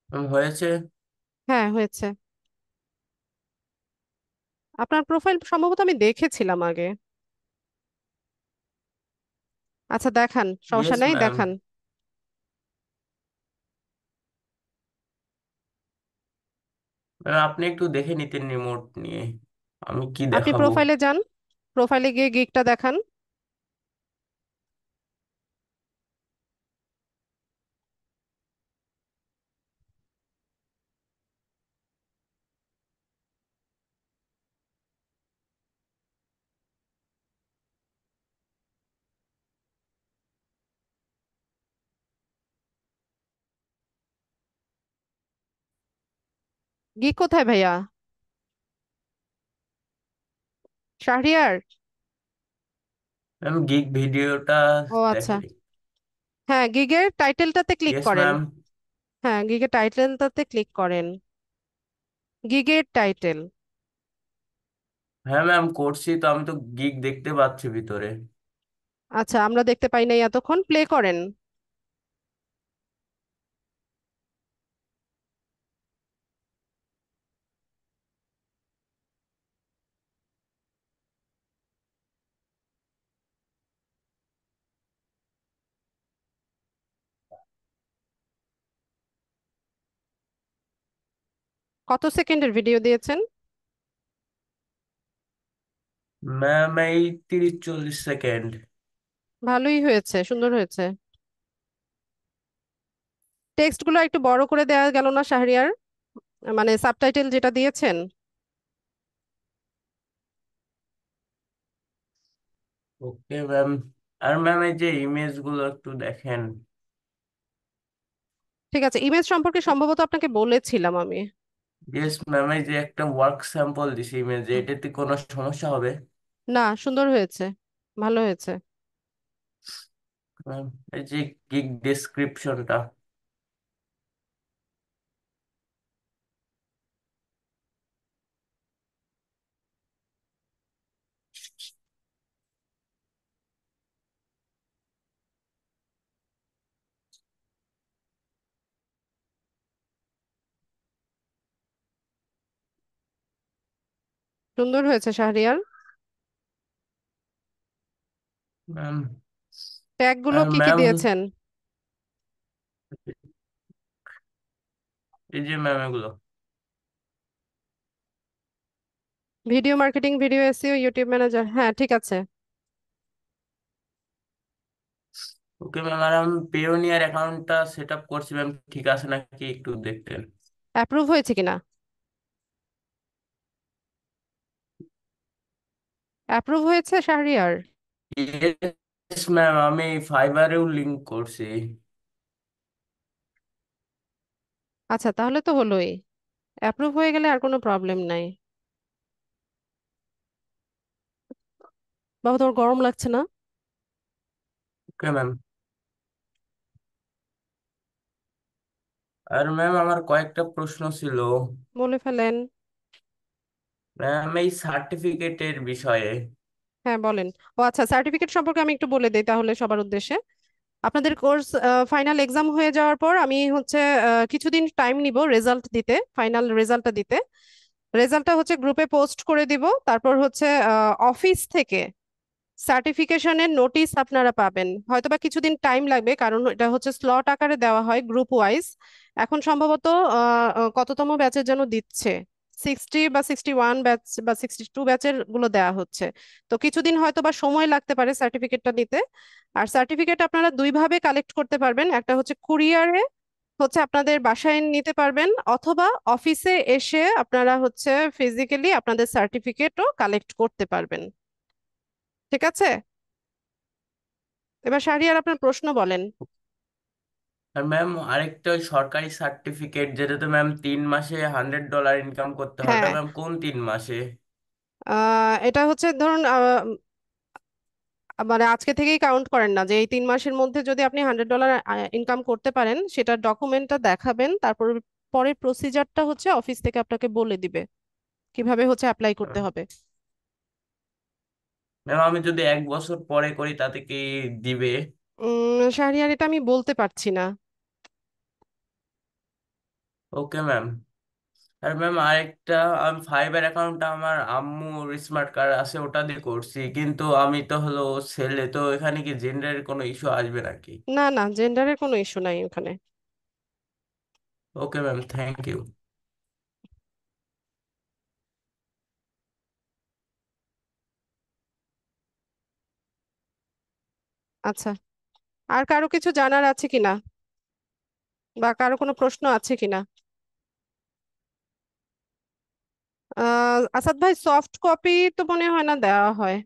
ম্যাম, হয়েছে? হ্যাঁ হয়েছে। আপনার প্রোফাইল সম্ভবত আমি দেখেছিলাম আগে। আচ্ছা দেখান, সমস্যা ইয়েস নাই, ম্যাম। দেখান। ম্যাম, আপনি একটু দেখে নিতেন রিমোট নিয়ে, আমি কি আপনি দেখাবো? প্রোফাইলে যান, প্রোফাইলে গিয়ে গিকটা দেখান। গিক কোথায় ভাইয়া? শাহরিয়ার। ম্যাম, গিক ভিডিওটা ও আচ্ছা, দেখেনি। হ্যাঁ গিগের টাইটেলটাতে ক্লিক ইয়েস করেন। ম্যাম। হ্যাঁ, গিগের টাইটেলটাতে ক্লিক করেন, গিগের টাইটেল। হ্যাঁ ম্যাম, করছি তো, আমি তো গিক দেখতে পাচ্ছি ভিতরে। আচ্ছা, আমরা দেখতে পাই নাই এতক্ষণ, প্লে করেন। কত সেকেন্ডের ভিডিও দিয়েছেন? ম্যাম, এই 30-40 সেকেন্ড। ভালোই হয়েছে, সুন্দর হয়েছে। টেক্সট গুলো একটু বড় করে দেওয়া গেল না শাহরিয়ার, মানে সাবটাইটেল যেটা দিয়েছেন? Okay ma'am. আর ম্যাম, এই যে ইমেজ গুলো একটু দেখেন। ঠিক আছে, ইমেজ সম্পর্কে সম্ভবত আপনাকে বলেছিলাম আমি। ইয়েস ম্যাম, এই যে একটা ওয়ার্ক স্যাম্পল দিছি ইমেজে, এটাতে কোনো সমস্যা হবে? না, সুন্দর হয়েছে, ভালো হয়েছে। ম্যাম, এই যে গিগ ডেসক্রিপশনটা। সুন্দর হয়েছে শাহরিয়ার। ম্যাম। ট্যাগ গুলো আর কি কি ম্যাম, দিয়েছেন? এই যে ম্যাম এগুলো। Video marketing, video SEO, YouTube manager, হ্যাঁ ঠিক আছে। ওকে ম্যাম, আর আমি পেওনিয়ার অ্যাকাউন্টটা সেট আপ করছি ম্যাম, ঠিক আছে নাকি একটু দেখতেন। অ্যাপ্রুভ হয়েছে কিনা? অ্যাপ্রুভ হয়েছে শাহরিয়ার? ইয়েস ম্যাম, আমি ফাইবারেও লিংক করছি। আচ্ছা, তাহলে তো হলোই। অ্যাপ্রুভ হয়ে গেলে আর কোনো প্রবলেম নাই। বাবা, তোমার গরম লাগছে না? Okay ma'am. আর ম্যাম, আমার কয়েকটা প্রশ্ন ছিল। বলে ফেলেন। ম্যাম, এই সার্টিফিকেটের বিষয়ে। হ্যাঁ বলেন। ও আচ্ছা, সার্টিফিকেট সম্পর্কে আমি একটু বলে দিই তাহলে সবার উদ্দেশ্যে। আপনাদের কোর্স ফাইনাল এক্সাম হয়ে যাওয়ার পর আমি হচ্ছে কিছুদিন টাইম নিব রেজাল্ট দিতে, ফাইনাল রেজাল্টটা দিতে। রেজাল্টটা হচ্ছে গ্রুপে পোস্ট করে দিব। তারপর হচ্ছে অফিস থেকে সার্টিফিকেশনের নোটিশ আপনারা পাবেন। হয়তোবা কিছুদিন টাইম লাগবে, কারণ এটা হচ্ছে স্লট আকারে দেওয়া হয় গ্রুপ ওয়াইজ। এখন সম্ভবত কততম ব্যাচের যেন দিচ্ছে, 60 বা 61 ব্যাচ বা 62 ব্যাচের গুলো দেওয়া হচ্ছে। তো কিছুদিন হয়তোবা সময় লাগতে পারে সার্টিফিকেটটা নিতে। আর সার্টিফিকেট আপনারা দুই ভাবে কালেক্ট করতে পারবেন, একটা হচ্ছে কুরিয়ারে, হচ্ছে আপনাদের বাসায় নিতে পারবেন, অথবা অফিসে এসে আপনারা হচ্ছে ফিজিক্যালি আপনাদের সার্টিফিকেটও কালেক্ট করতে পারবেন। ঠিক আছে? এবার শাহরিয়ার আপনার প্রশ্ন বলেন। আর ম্যাম, আরেকটা ওই সরকারি সার্টিফিকেট যেটাতে ম্যাম 3 মাসে $100 ইনকাম করতে হয়, ওটা হ্যাঁ, ম্যাম কোন 3 মাসে? এটা হচ্ছে ধরুন মানে আজকে থেকেই কাউন্ট করেন না, যে এই 3 মাসের মধ্যে যদি আপনি $100 ইনকাম করতে পারেন, সেটা ডকুমেন্টটা দেখাবেন। তারপর পরের প্রসিজারটা হচ্ছে অফিস থেকে আপনাকে বলে দিবে কিভাবে হচ্ছে অ্যাপ্লাই করতে হবে। ম্যাম, আমি যদি 1 বছর পরে করি তাতে কি দিবে? শাহরিয়ার, এটা আমি বলতে পারছি না। Okay ma'am. আর ম্যাম আরেকটা, আমি ফাইবার অ্যাকাউন্টটা আমার আম্মুর স্মার্ট কার্ড আছে ওটা দিয়ে করছি, কিন্তু আমি তো হলো ছেলে, তো এখানে কি জেন্ডারের কোনো ইস্যু আসবে নাকি? না না, জেন্ডারের কোনো ইস্যু নাই ওখানে। Okay ma'am, thank you. আচ্ছা, আর কারো কিছু জানার আছে কিনা, বা কারো কোনো প্রশ্ন আছে কিনা? আসাদ ভাই, সফট কপি তো মনে হয় না দেওয়া হয়।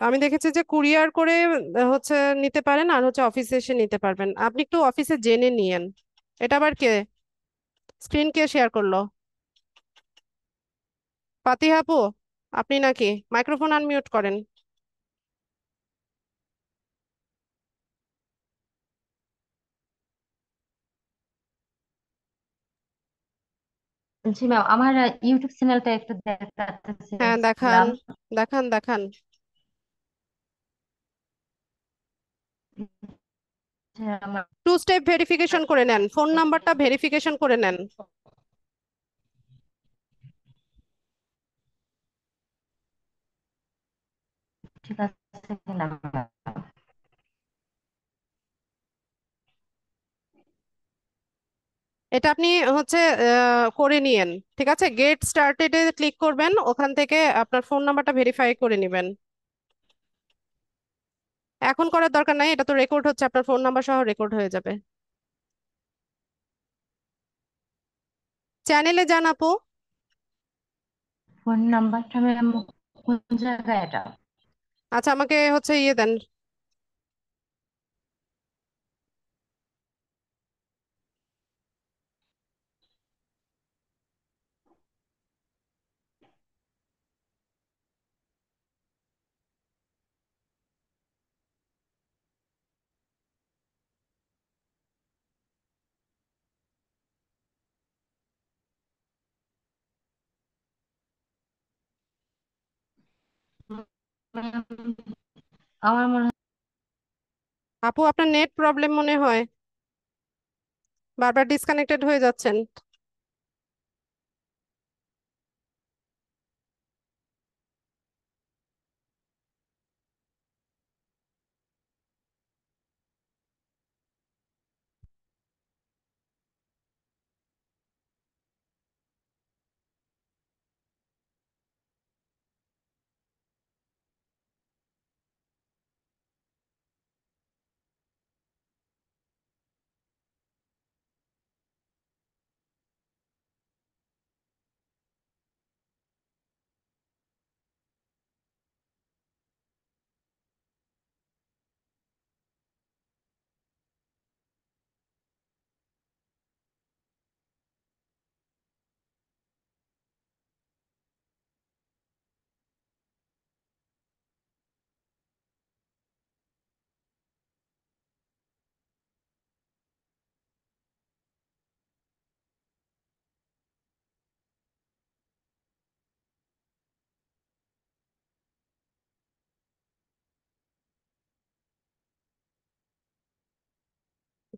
আমি দেখেছি যে কুরিয়ার করে হচ্ছে নিতে পারেন, আর হচ্ছে অফিসে এসে নিতে পারবেন। আপনি একটু অফিসে জেনে নিয়েন। এটা আবার কে, স্ক্রিন কে শেয়ার করলো? ফাতিহা আপু, আপনি নাকি? মাইক্রোফোন আনমিউট করেন। জি ম্যাম, আমার ইউটিউব চ্যানেলটা একটু হ্যাঁ দেখান, দেখাচ্ছিলাম। দেখান দেখান। যে আমার টু স্টেপ ভেরিফিকেশন করে নেন, ফোন নাম্বারটা ভেরিফিকেশন করে নেন। ঠিক আছে কিনা ম্যাম? এটা আপনি হচ্ছে করে নিয়েন। ঠিক আছে, গেট স্টার্টেড এ ক্লিক করবেন, ওখান থেকে আপনার ফোন নাম্বারটা ভেরিফাই করে নেবেন। এখন করার দরকার নাই, এটা তো রেকর্ড হচ্ছে, আপনার ফোন নাম্বার সহ রেকর্ড হয়ে যাবে। চ্যানেলে যান আপু। ফোন নাম্বারটা ম্যাম কোন জায়গায় এটা? আচ্ছা, আমাকে হচ্ছে ইয়ে দেন। ম্যাম, আমার মনে আপু, আপনার নেট প্রবলেম মনে হয়, বারবার ডিসকানেক্টেড হয়ে যাচ্ছেন।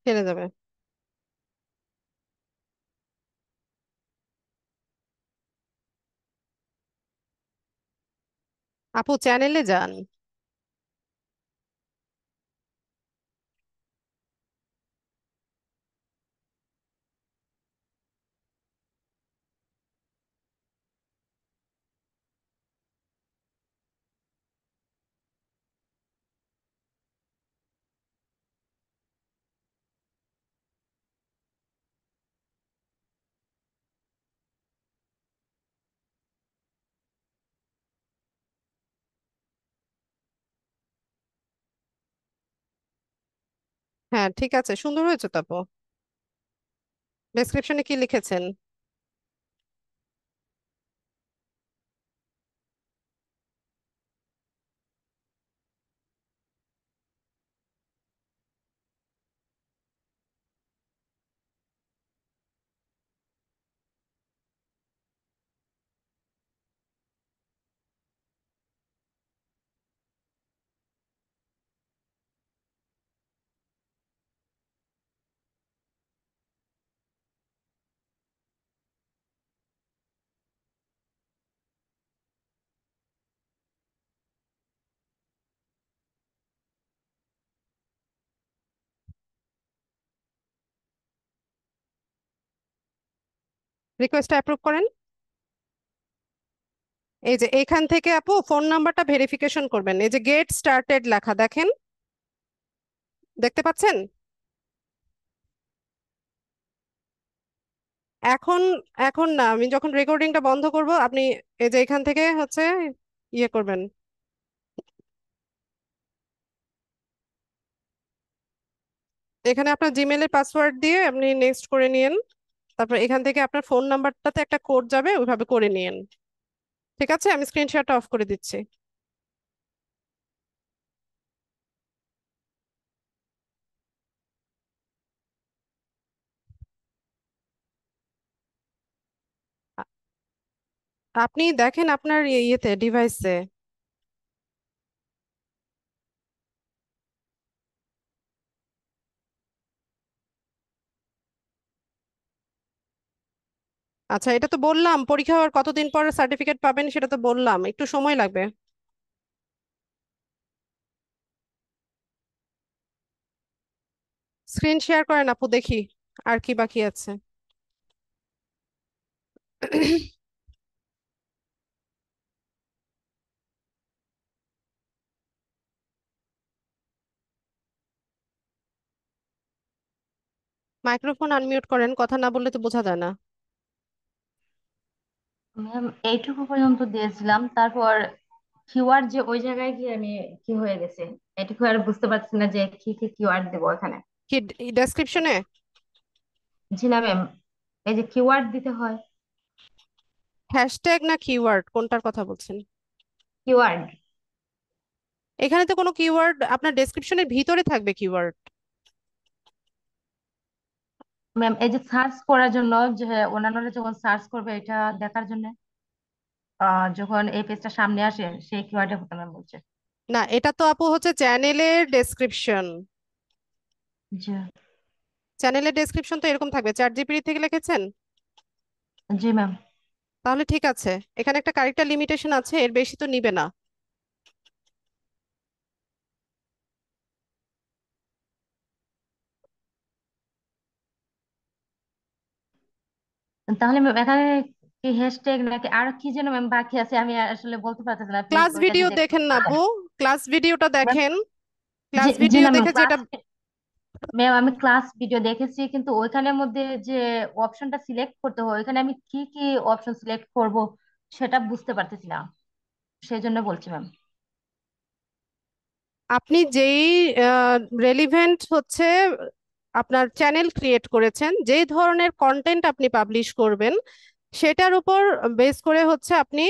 ফেলে যাবে। আপু চ্যানেলে যান। হ্যাঁ ঠিক আছে, সুন্দর হয়েছে তো আপু। ডেসক্রিপশনে কি লিখেছেন? রিকোয়েস্টটা অ্যাপ্রুভ করেন। এই যে এখান থেকে আপু ফোন নাম্বারটা ভেরিফিকেশন করবেন, এই যে গেট স্টার্টেড লেখা দেখেন, দেখতে পাচ্ছেন? এখন এখন না, আমি যখন রেকর্ডিংটা বন্ধ করব আপনি এই যে এখান থেকে হচ্ছে ইয়ে করবেন। এখানে আপনার জিমেলের পাসওয়ার্ড দিয়ে আপনি নেক্সট করে নিয়েন, তারপর এখান থেকে আপনার ফোন নাম্বারটাতে একটা কোড যাবে, ওইভাবে করে নিয়েন। ঠিক আছে, আমি স্ক্রিনশটটা অফ করে দিচ্ছি। আ- আপনি দেখেন আপনার ইয়েতে ডিভাইসে। আচ্ছা, এটা তো বললাম পরীক্ষা হওয়ার কতদিন পর সার্টিফিকেট পাবেন, সেটা তো বললাম, একটু সময় লাগবে। স্ক্রিন শেয়ার করেন আপু, দেখি আর কি বাকি আছে। মাইক্রোফোন আনমিউট করেন, কথা না বললে তো বোঝা যায় না। ম্যাম এইটুকু পর্যন্ত দিয়েছিলাম, তারপর কিওয়ার্ড যে ওই জায়গায় গিয়ে আমি কি হয়ে গেছে এটুকু আর বুঝতে পারছি না যে কি কি কিওয়ার্ড দেবো এখানে। কি ডেসক্রিপশনে? জি না ম্যাম, এই যে কিওয়ার্ড দিতে হয়। হ্যাশট্যাগ না কিওয়ার্ড, কোনটার কথা বলছেন? কিওয়ার্ড এখানে তো কোনো কিওয়ার্ড, আপনার ডেসক্রিপশনের ভিতরে থাকবে কিওয়ার্ড। ম্যাম, এই যে সার্চ করার জন্য, যে অন্যান্যরা যখন সার্চ করবে এটা দেখার জন্য যখন এই পেজটা সামনে আসে সেই কিওয়ার্ডের কথা ম্যাম বলছে। না, এটা তো আপু হচ্ছে চ্যানেলের ডেসক্রিপশন। জি। চ্যানেলের ডেসক্রিপশন তো এরকম থাকবে, চ্যাট জিপিটি থেকে লিখেছেন? জি ম্যাম। তাহলে ঠিক আছে, এখানে একটা ক্যারেক্টার লিমিটেশন আছে, এর বেশি তো নিবে না। তাহলে ম্যাম এখানে কি হ্যাশট্যাগ নাকি আর কি যেন ম্যাম বাকি আছে, আমি আসলে বলতে পারতেছি না, প্লিজ ক্লাস ওইটা ভিডিও যদি একটু দেখেন না বলেন। আপু, ক্লাস ভিডিওটা ম্যাম, দেখেন। জি ক্লাস জি ভিডিও না ম্যাম, দেখে যেটা, ম্যাম আমি ক্লাস ভিডিও দেখেছি, কিন্তু ওইখানের মধ্যে যে অপশনটা সিলেক্ট করতে হয় ওইখানে আমি কি কি অপশন সিলেক্ট করব সেটা বুঝতে পারতেছি না, সেই জন্য বলছি ম্যাম। আপনি যেই রেলিভেন্ট হচ্ছে আপনার চ্যানেল ক্রিয়েট করেছেন, যেই ধরনের কন্টেন্ট আপনি পাবলিশ করবেন, সেটার উপর বেস করে হচ্ছে আপনি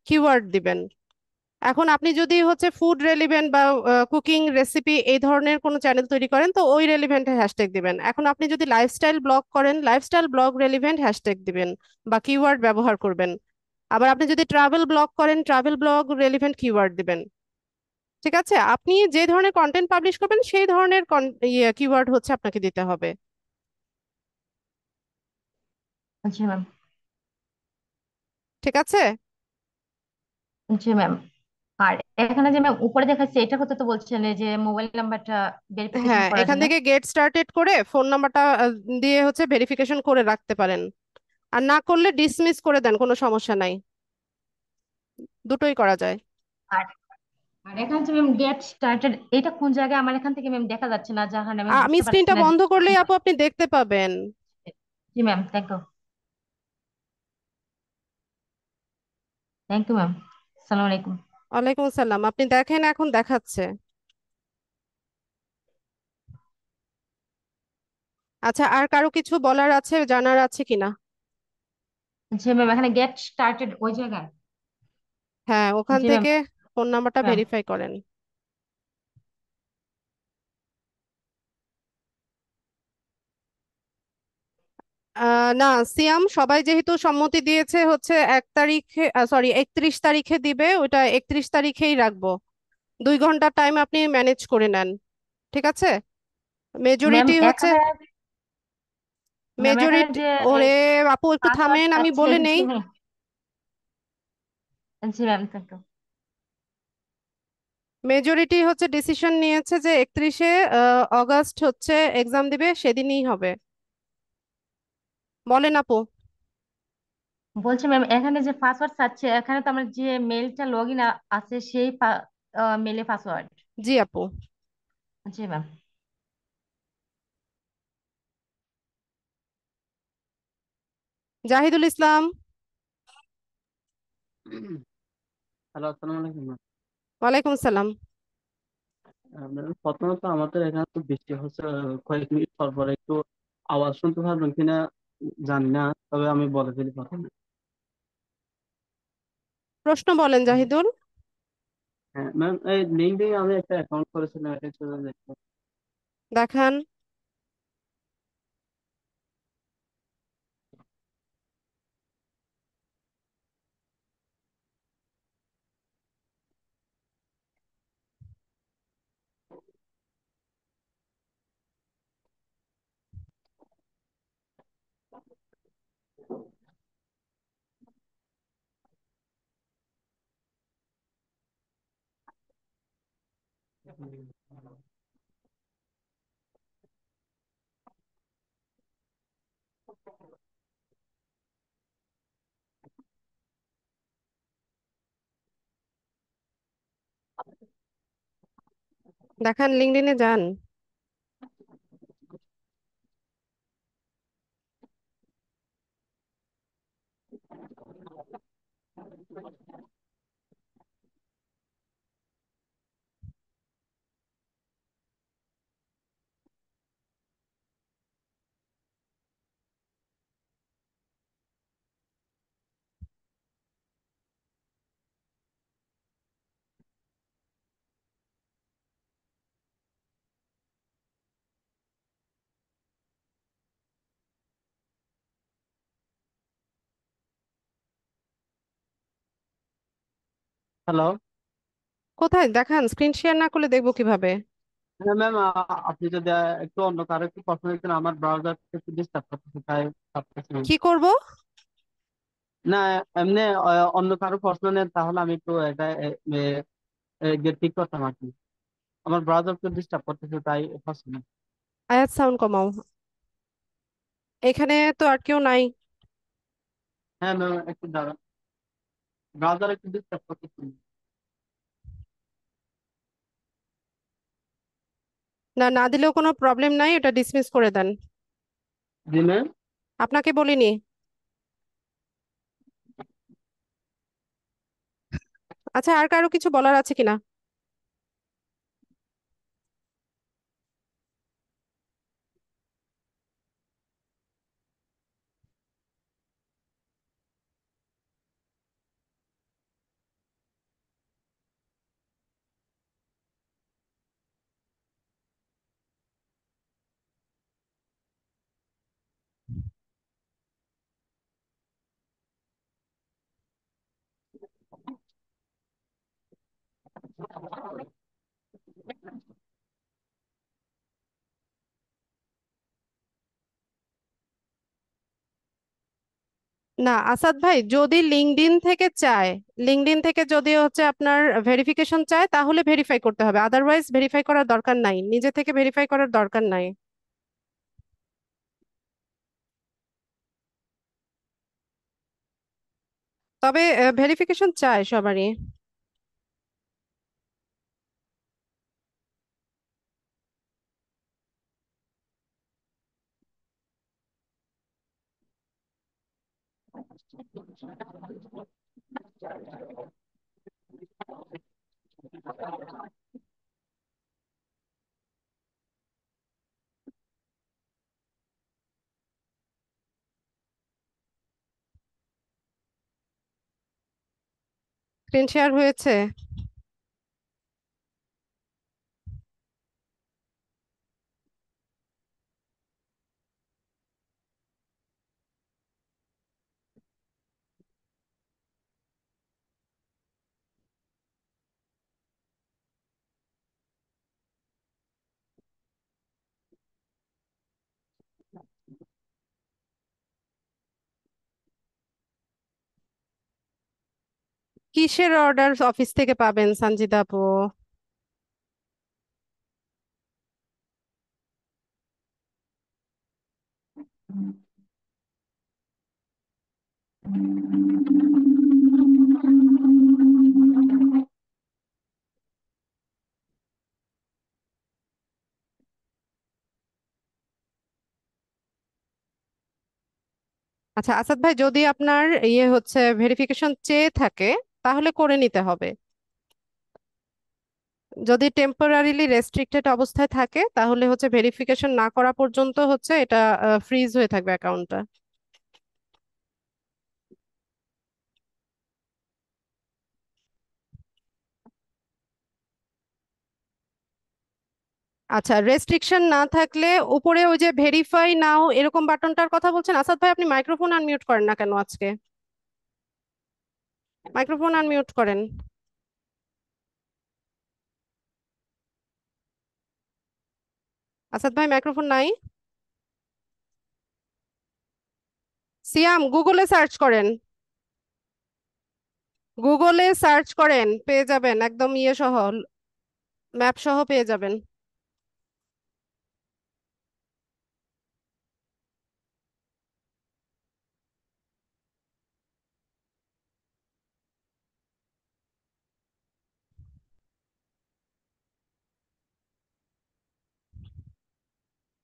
কিওয়ার্ড দিবেন। এখন আপনি যদি হচ্ছে ফুড রেলিভেন্ট বা কুকিং রেসিপি এই ধরনের কোনো চ্যানেল তৈরি করেন, তো ওই রেলিভেন্টে হ্যাশট্যাগ দিবেন। এখন আপনি যদি লাইফস্টাইল ব্লগ করেন, লাইফস্টাইল ব্লগ রেলিভেন্ট হ্যাশট্যাগ দিবেন বা কিওয়ার্ড ব্যবহার করবেন। আবার আপনি যদি ট্রাভেল ব্লগ করেন, ট্রাভেল ব্লগ রেলিভেন্ট কিওয়ার্ড দিবেন। ঠিক আছে, আপনি যে ধরনের কন্টেন্ট পাবলিশ করবেন সেই ধরনের কিওয়ার্ড হচ্ছে আপনাকে দিতে হবে। জি ম্যাম। ঠিক আছে। জি ম্যাম। আর এখানে যে ম্যাম উপরে দেখাচ্ছে এটা হতে তো বলছেন এই যে মোবাইল নাম্বারটা ভেরিফিকেশন হ্যাঁ, করার এখান জন্য। থেকে গেট স্টার্টেড করে ফোন নাম্বারটা দিয়ে হচ্ছে ভেরিফিকেশন করে রাখতে পারেন। আর না করলে ডিসমিস করে দেন, কোনো সমস্যা নাই, দুটোই করা যায়। আর আর এখানে যে ম্যাম গেট স্টার্টেড এটা কোন জায়গায় আমার এখান থেকে ম্যাম দেখা যাচ্ছে না, যার কারণে আমি আমি বুঝতে পারছি স্ক্রিনটা না যে বন্ধ করলেই কোনটা। আপু আপনি দেখতে পাবেন। জি ma'am, thank you. Thank you ma'am. আসসালামু আলাইকুম। ওয়ালাইকুম আসসালাম, আপনি দেখেন এখন দেখাচ্ছে। আচ্ছা, আর কারো কিছু বলার আছে, জানার আছে কিনা? জি ম্যাম, এখানে গেট স্টার্টেড ওই জায়গায়। হ্যাঁ, ওখান জি ম্যাম। থেকে ফোন নাম্বারটা ম্যাম ভেরিফাই করেন। না, সিয়াম সবাই যেহেতু সম্মতি দিয়েছে হচ্ছে 1 তারিখে, সরি 31 তারিখে দিবে, ওটা 31 তারিখেই রাখবো। 2 ঘন্টা টাইম আপনি ম্যানেজ করে নেন। ঠিক আছে। ম্যাম মেজরিটি হচ্ছে এখানে ম্যাম এখানে মেজরিটি। যে ওরে আপু একটু পাসওয়ার্ড থামেন, আমি চাচ্ছে। বলে নেই। জি ম্যাম। জি ম্যাম, থ্যাংক ইউ। মেজরিটি হচ্ছে ডিসিশন নিয়েছে যে 31শে আগস্ট হচ্ছে এক্সাম দিবে, সেদিনই হবে। বলেন আপু। বলছি ম্যাম এখানে যে পাসওয়ার্ড চাচ্ছে এখানে তো আমার যে মেলটা লগ ইন আছে সেই মেলে পাসওয়ার্ড। জি আপু। জি ম্যাম। জাহিদুল ইসলাম। হ্যালো, আসসালামু আলাইকুম ম্যাম। ওয়ালাইকুম আসসালাম। ম্যাডাম, প্রথমত আমাদের এখানে তো বৃষ্টি হচ্ছে, কয়েক মিনিট পর পর একটু আওয়াজ শুনতে পারবেন কিনা জানি না, তবে আমি বলে ফেলি প্রথমে। প্রশ্ন বলেন জাহিদুল। হ্যাঁ ম্যাম, এই লিঙ্কডইনে আমি একটা অ্যাকাউন্ট করেছিলাম, এটা চলে দেখতে। দেখান। দেখান, লিঙ্কডইনে যান। হ্যালো। কোথায় দেখান? স্ক্রিন শেয়ার না করলে দেখবো কিভাবে? হ্যাঁ ম্যাম, আপনি যদি একটু অন্য কারো একটু প্রশ্ন দিতেন, আমার ব্রাউজার একটু ডিস্টার্ব করতেছে তাই ভাবতেছি ma'am। কি করব? না, এমনি অন্য কারো প্রশ্ন নেন তাহলে আমি একটু এটা ঠিক করতাম আর কি। আমার ব্রাউজার একটু ডিস্টার্ব করতেছে তাই হচ্ছে না। আয়াত সাউন্ড কমাও। এখানে তো আর কেউ নাই। হ্যাঁ ম্যাম, একটু দাঁড়ান, ব্রাউজার একটু ডিস্টার্ব করতেছে। না, না দিলেও কোনো প্রবলেম নাই, ওটা ডিসমিস করে দেন। জি ম্যাম। আপনাকে বলিনি। আচ্ছা, আর কারো কিছু বলার আছে কিনা? না আসাদ ভাই, যদি লিঙ্কডইন থেকে চায়, লিঙ্কডইন থেকে যদি হচ্ছে আপনার ভেরিফিকেশন চায় তাহলে ভেরিফাই করতে হবে, আদারওয়াইজ ভেরিফাই করার দরকার নাই, নিজে থেকে ভেরিফাই করার দরকার নাই। তবে ভেরিফিকেশন চায় সবারই। স্ক্রিন শেয়ার হয়েছে? কিসের অর্ডার অফিস থেকে পাবেন সঞ্জিতা আপু? আচ্ছা আসাদ ভাই, যদি আপনার ইয়ে হচ্ছে ভেরিফিকেশন চেয়ে থাকে তাহলে করে নিতে হবে। যদি টেম্পোরারিলি রেস্ট্রিক্টেড অবস্থায় থাকে তাহলে হচ্ছে ভেরিফিকেশন না করা পর্যন্ত হচ্ছে এটা ফ্রিজ হয়ে থাকবে অ্যাকাউন্টটা। আচ্ছা, রেস্ট্রিকশন না থাকলে উপরে ওই যে ভেরিফাই নাও এরকম বাটনটার কথা বলছেন, আসাদ ভাই আপনি মাইক্রোফোন আনমিউট করেন না কেন আজকে? মাইক্রোফোন আনমিউট করেন। আসাদ ভাই মাইক্রোফোন নাই? সিয়াম গুগলে সার্চ করেন, গুগলে সার্চ করেন পেয়ে যাবেন, একদম ইয়ে সহ, ম্যাপ সহ পেয়ে যাবেন।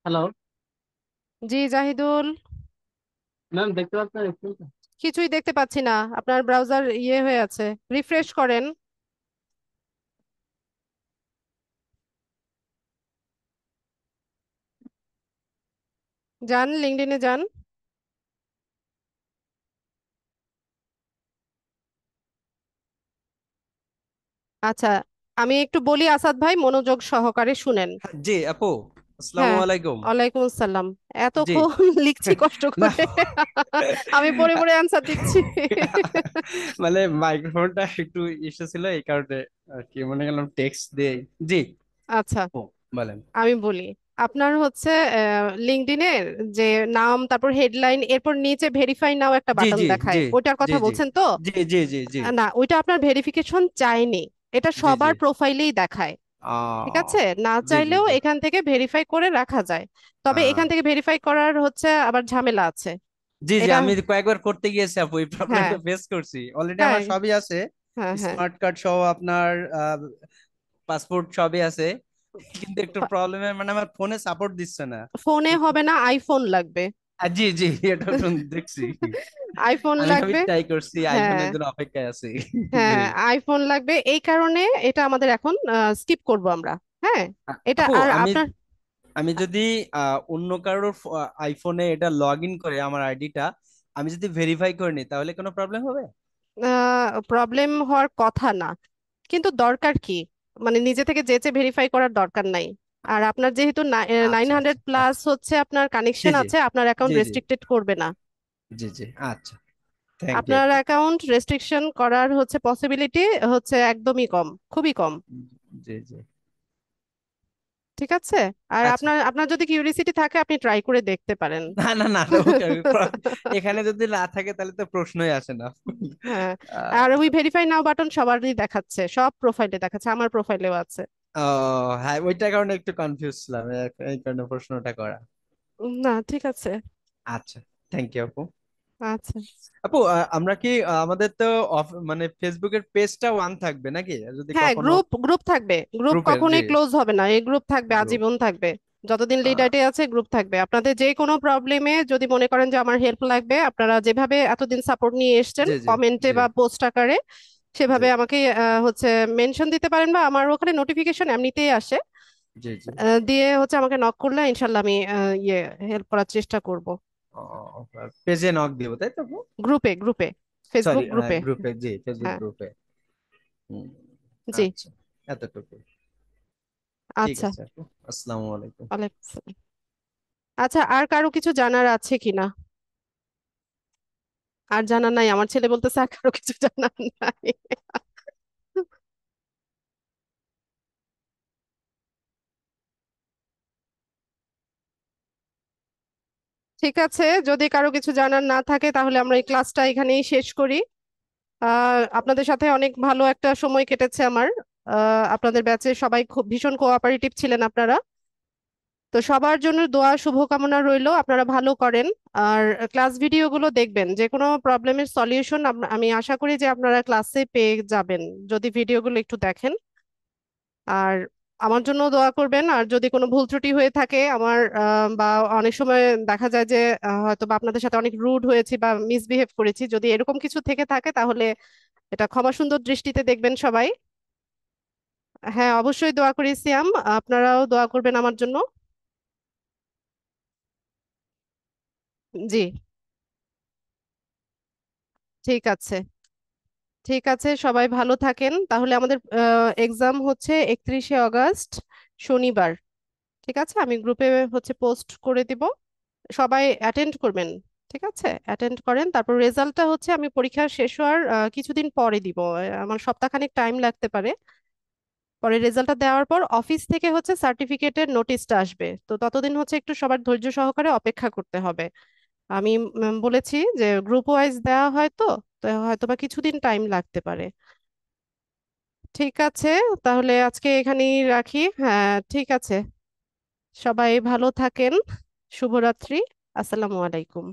হ্যালো জি জাহিদুল। ম্যাম, দেখতে পাচ্ছেন স্ক্রিনটা? কিছুই দেখতে পাচ্ছি না, আপনার ব্রাউজার ইয়ে হয়ে আছে, রিফ্রেশ করেন। যান লিঙ্কডইনে যান। আচ্ছা, আমি একটু বলি আসাদ ভাই, মনোযোগ সহকারে শুনেন। জি আপু, আসসালামু হ্যাঁ, আলাইকুম। ওয়ালাইকুম আসসালাম। জি এতক্ষণ লিখছি কষ্ট না করে, আমি পড়ে পড়ে অ্যান্সার দিচ্ছি। মানে মাইক্রোফোনটা একটু ইস্যু ছিল, এই কারণে আর কি মনে গেলাম টেক্সট দিয়ে। জি আচ্ছা, আপু বলেন। আমি বলি, আপনার হচ্ছে লিঙ্কডইনের যে নাম, তারপর হেডলাইন, এরপর নিচে ভেরিফাই নাও একটা জি বাটন জি জি দেখায়, ওইটার জি কথা জি বলছেন তো? জি জি জি জি না, ওইটা আপনার ভেরিফিকেশন চাইনি, এটা জি জি সবার প্রোফাইলেই দেখায়। ঠিক আছে, না জি জি চাইলেও জি এখান থেকে ভেরিফাই করে রাখা যায়, তবে আহ, এখান থেকে ভেরিফাই করার হচ্ছে আবার ঝামেলা আছে। জি জি, এটা, আমি কয়েকবার করতে গিয়েছি আপু, এই হ্যাঁ, প্রবলেমটা ফেস করছি। অলরেডি তাই, আমার সবই আছে, হ্যাঁ হ্যাঁ। স্মার্ট কার্ড সহ আপনার পাসপোর্ট সবই আছে, কিন্তু একটু প্রবলেমের মানে আমার ফোনে সাপোর্ট দিচ্ছে না। ফোনে হবে না, আইফোন লাগবে। জি জি, এটা তো দেখছি। আইফোন আমি লাগবে। ট্রাই করছি, হ্যাঁ আইফোনের জন্য অপেক্ষায় আছি। জি হ্যাঁ, আইফোন লাগবে, এই কারণে এটা আমাদের এখন স্কিপ করব আমরা। হ্যাঁ, এটা আপু, আর আমি আপনার আমি যদি অন্য কারোর আইফোনে এটা লগ ইন করে আমার আইডিটা আমি যদি ভেরিফাই করে নিই, তাহলে কোনো প্রবলেম হবে? প্রবলেম হওয়ার কথা না, কিন্তু দরকার কি, মানে নিজে থেকে যেচে ভেরিফাই করার দরকার নাই। আর আপনার যেহেতু নাইন আচ্ছা হান্ড্রেড আচ্ছা প্লাস আচ্ছা। হচ্ছে আপনার জি কানেকশন জি আছে, আপনার অ্যাকাউন্ট জি জি রেস্ট্রিক্টেড করবে না। জি জি, আচ্ছা, থ্যাংক ইউ। আপনার অ্যাকাউন্ট রেস্ট্রিকশন করার হচ্ছে পসিবিলিটি হচ্ছে একদমই কম, খুবই কম। জি জি ঠিক আছে। আর আচ্ছা। আপনার আপনার যদি কিউরিসিটি থাকে আপনি ট্রাই করে দেখতে পারেন। না না না, ওকে এখানে যদি না থাকে তাহলে তো প্রশ্নই আসে না। হ্যাঁ, আহ, আর ওই ভেরিফাই নাও বাটন সবারই দেখাচ্ছে, সব প্রোফাইলে দেখাচ্ছে, আমার প্রোফাইলেও আছে। ও হ্যাঁ, ওইটার কারণে একটু কনফিউজ ছিলাম, এই কারণে প্রশ্নটা করা। না ঠিক আছে। আচ্ছা, থ্যাংক ইউ আপু। আচ্ছা, আপু আমরা কি আমাদের তো মানে ফেসবুকের পেজটা ওয়ান থাকবে নাকি, যদি হ্যাঁ কখনো গ্রুপ গ্রুপ থাকবে, গ্রুপ গ্রুপের জি কখনোই ক্লোজ হবে না, এই গ্রুপ থাকবে, গ্রুপ। আজীবন থাকবে। যতদিন লিড আইডি আছে গ্রুপ থাকবে। আপনাদের যে কোনো প্রবলেমে যদি মনে করেন যে আমার হেল্প লাগবে, আপনারা যেভাবে এতদিন সাপোর্ট নিয়ে এসেছেন জি জি কমেন্টে জি বা পোস্ট আকারে, জি সেভাবে আমাকে হচ্ছে মেনশন দিতে পারেন, বা আমার ওখানে নোটিফিকেশন এমনিতেই আসে। জি জি। দিয়ে হচ্ছে আমাকে নক করলে ইনশাল্লাহ আমি হেল্প করার চেষ্টা করব। পেজে নক দিব তাই তো আপু? গ্রুপে গ্রুপে, সরি, ফেসবুক গ্রুপে। গ্রুপে, জি ফেসবুক হ্যাঁ, গ্রুপে। হুম, জি। আচ্ছা, এতটুকু। ঠিক আচ্ছা, আছে আপু, আসসালামু আলাইকুম। ওয়ালাইকুম আসসালাম। আচ্ছা, আর কারো কিছু জানার আছে কিনা? আর জানার নাই? আমার ছেলে বলতেছে আর কারো কিছু জানার নাই। ঠিক আছে, যদি কারো কিছু জানার না থাকে তাহলে আমরা এই ক্লাসটা এখানেই শেষ করি। আপনাদের সাথে অনেক ভালো একটা সময় কেটেছে আমার। আপনাদের ব্যাচে সবাই খুব ভীষণ কোঅপারেটিভ ছিলেন আপনারা। তো সবার জন্য দোয়া শুভকামনা রইলো, আপনারা ভালো করেন। আর ক্লাস ভিডিওগুলো দেখবেন, যে কোনো প্রবলেমের সলিউশন আমি আশা করি যে আপনারা ক্লাসে পেয়ে যাবেন যদি ভিডিওগুলো একটু দেখেন। আর আমার জন্য দোয়া করবেন। আর যদি কোনো ভুল ত্রুটি হয়ে থাকে আমার বা অনেক সময় দেখা যায় যে হয়তো বা আপনাদের সাথে অনেক রুড হয়েছি বা মিসবিহেভ করেছি, যদি এরকম কিছু থেকে থাকে তাহলে এটা ক্ষমা সুন্দর দৃষ্টিতে দেখবেন সবাই। হ্যাঁ, অবশ্যই দোয়া করি সিয়াম, আপনারাও দোয়া করবেন আমার জন্য। জি, ঠিক আছে। ঠিক আছে, সবাই ভালো থাকেন। তাহলে আমাদের এক্সাম হচ্ছে 31শে অগাস্ট, শনিবার। ঠিক আছে, আমি গ্রুপে হচ্ছে পোস্ট করে দিব, সবাই অ্যাটেন্ড করবেন। ঠিক আছে, অ্যাটেন্ড করেন। তারপর রেজাল্টটা হচ্ছে আমি পরীক্ষা শেষ হওয়ার কিছুদিন পরে দিব, আমার সপ্তাহখানেক টাইম লাগতে পারে। পরে রেজাল্টটা দেওয়ার পর অফিস থেকে হচ্ছে সার্টিফিকেটের নোটিশটা আসবে, তো ততদিন হচ্ছে একটু সবার ধৈর্য সহকারে অপেক্ষা করতে হবে। আমি বলেছি যে গ্রুপ ওয়াইজ দেওয়া হয়, তো তো হয়তো বা কিছুদিন টাইম লাগতে পারে। ঠিক আছে, তাহলে আজকে এখানেই রাখি। হ্যাঁ ঠিক আছে, সবাই ভালো থাকেন। শুভরাত্রি। আসসালামু আলাইকুম।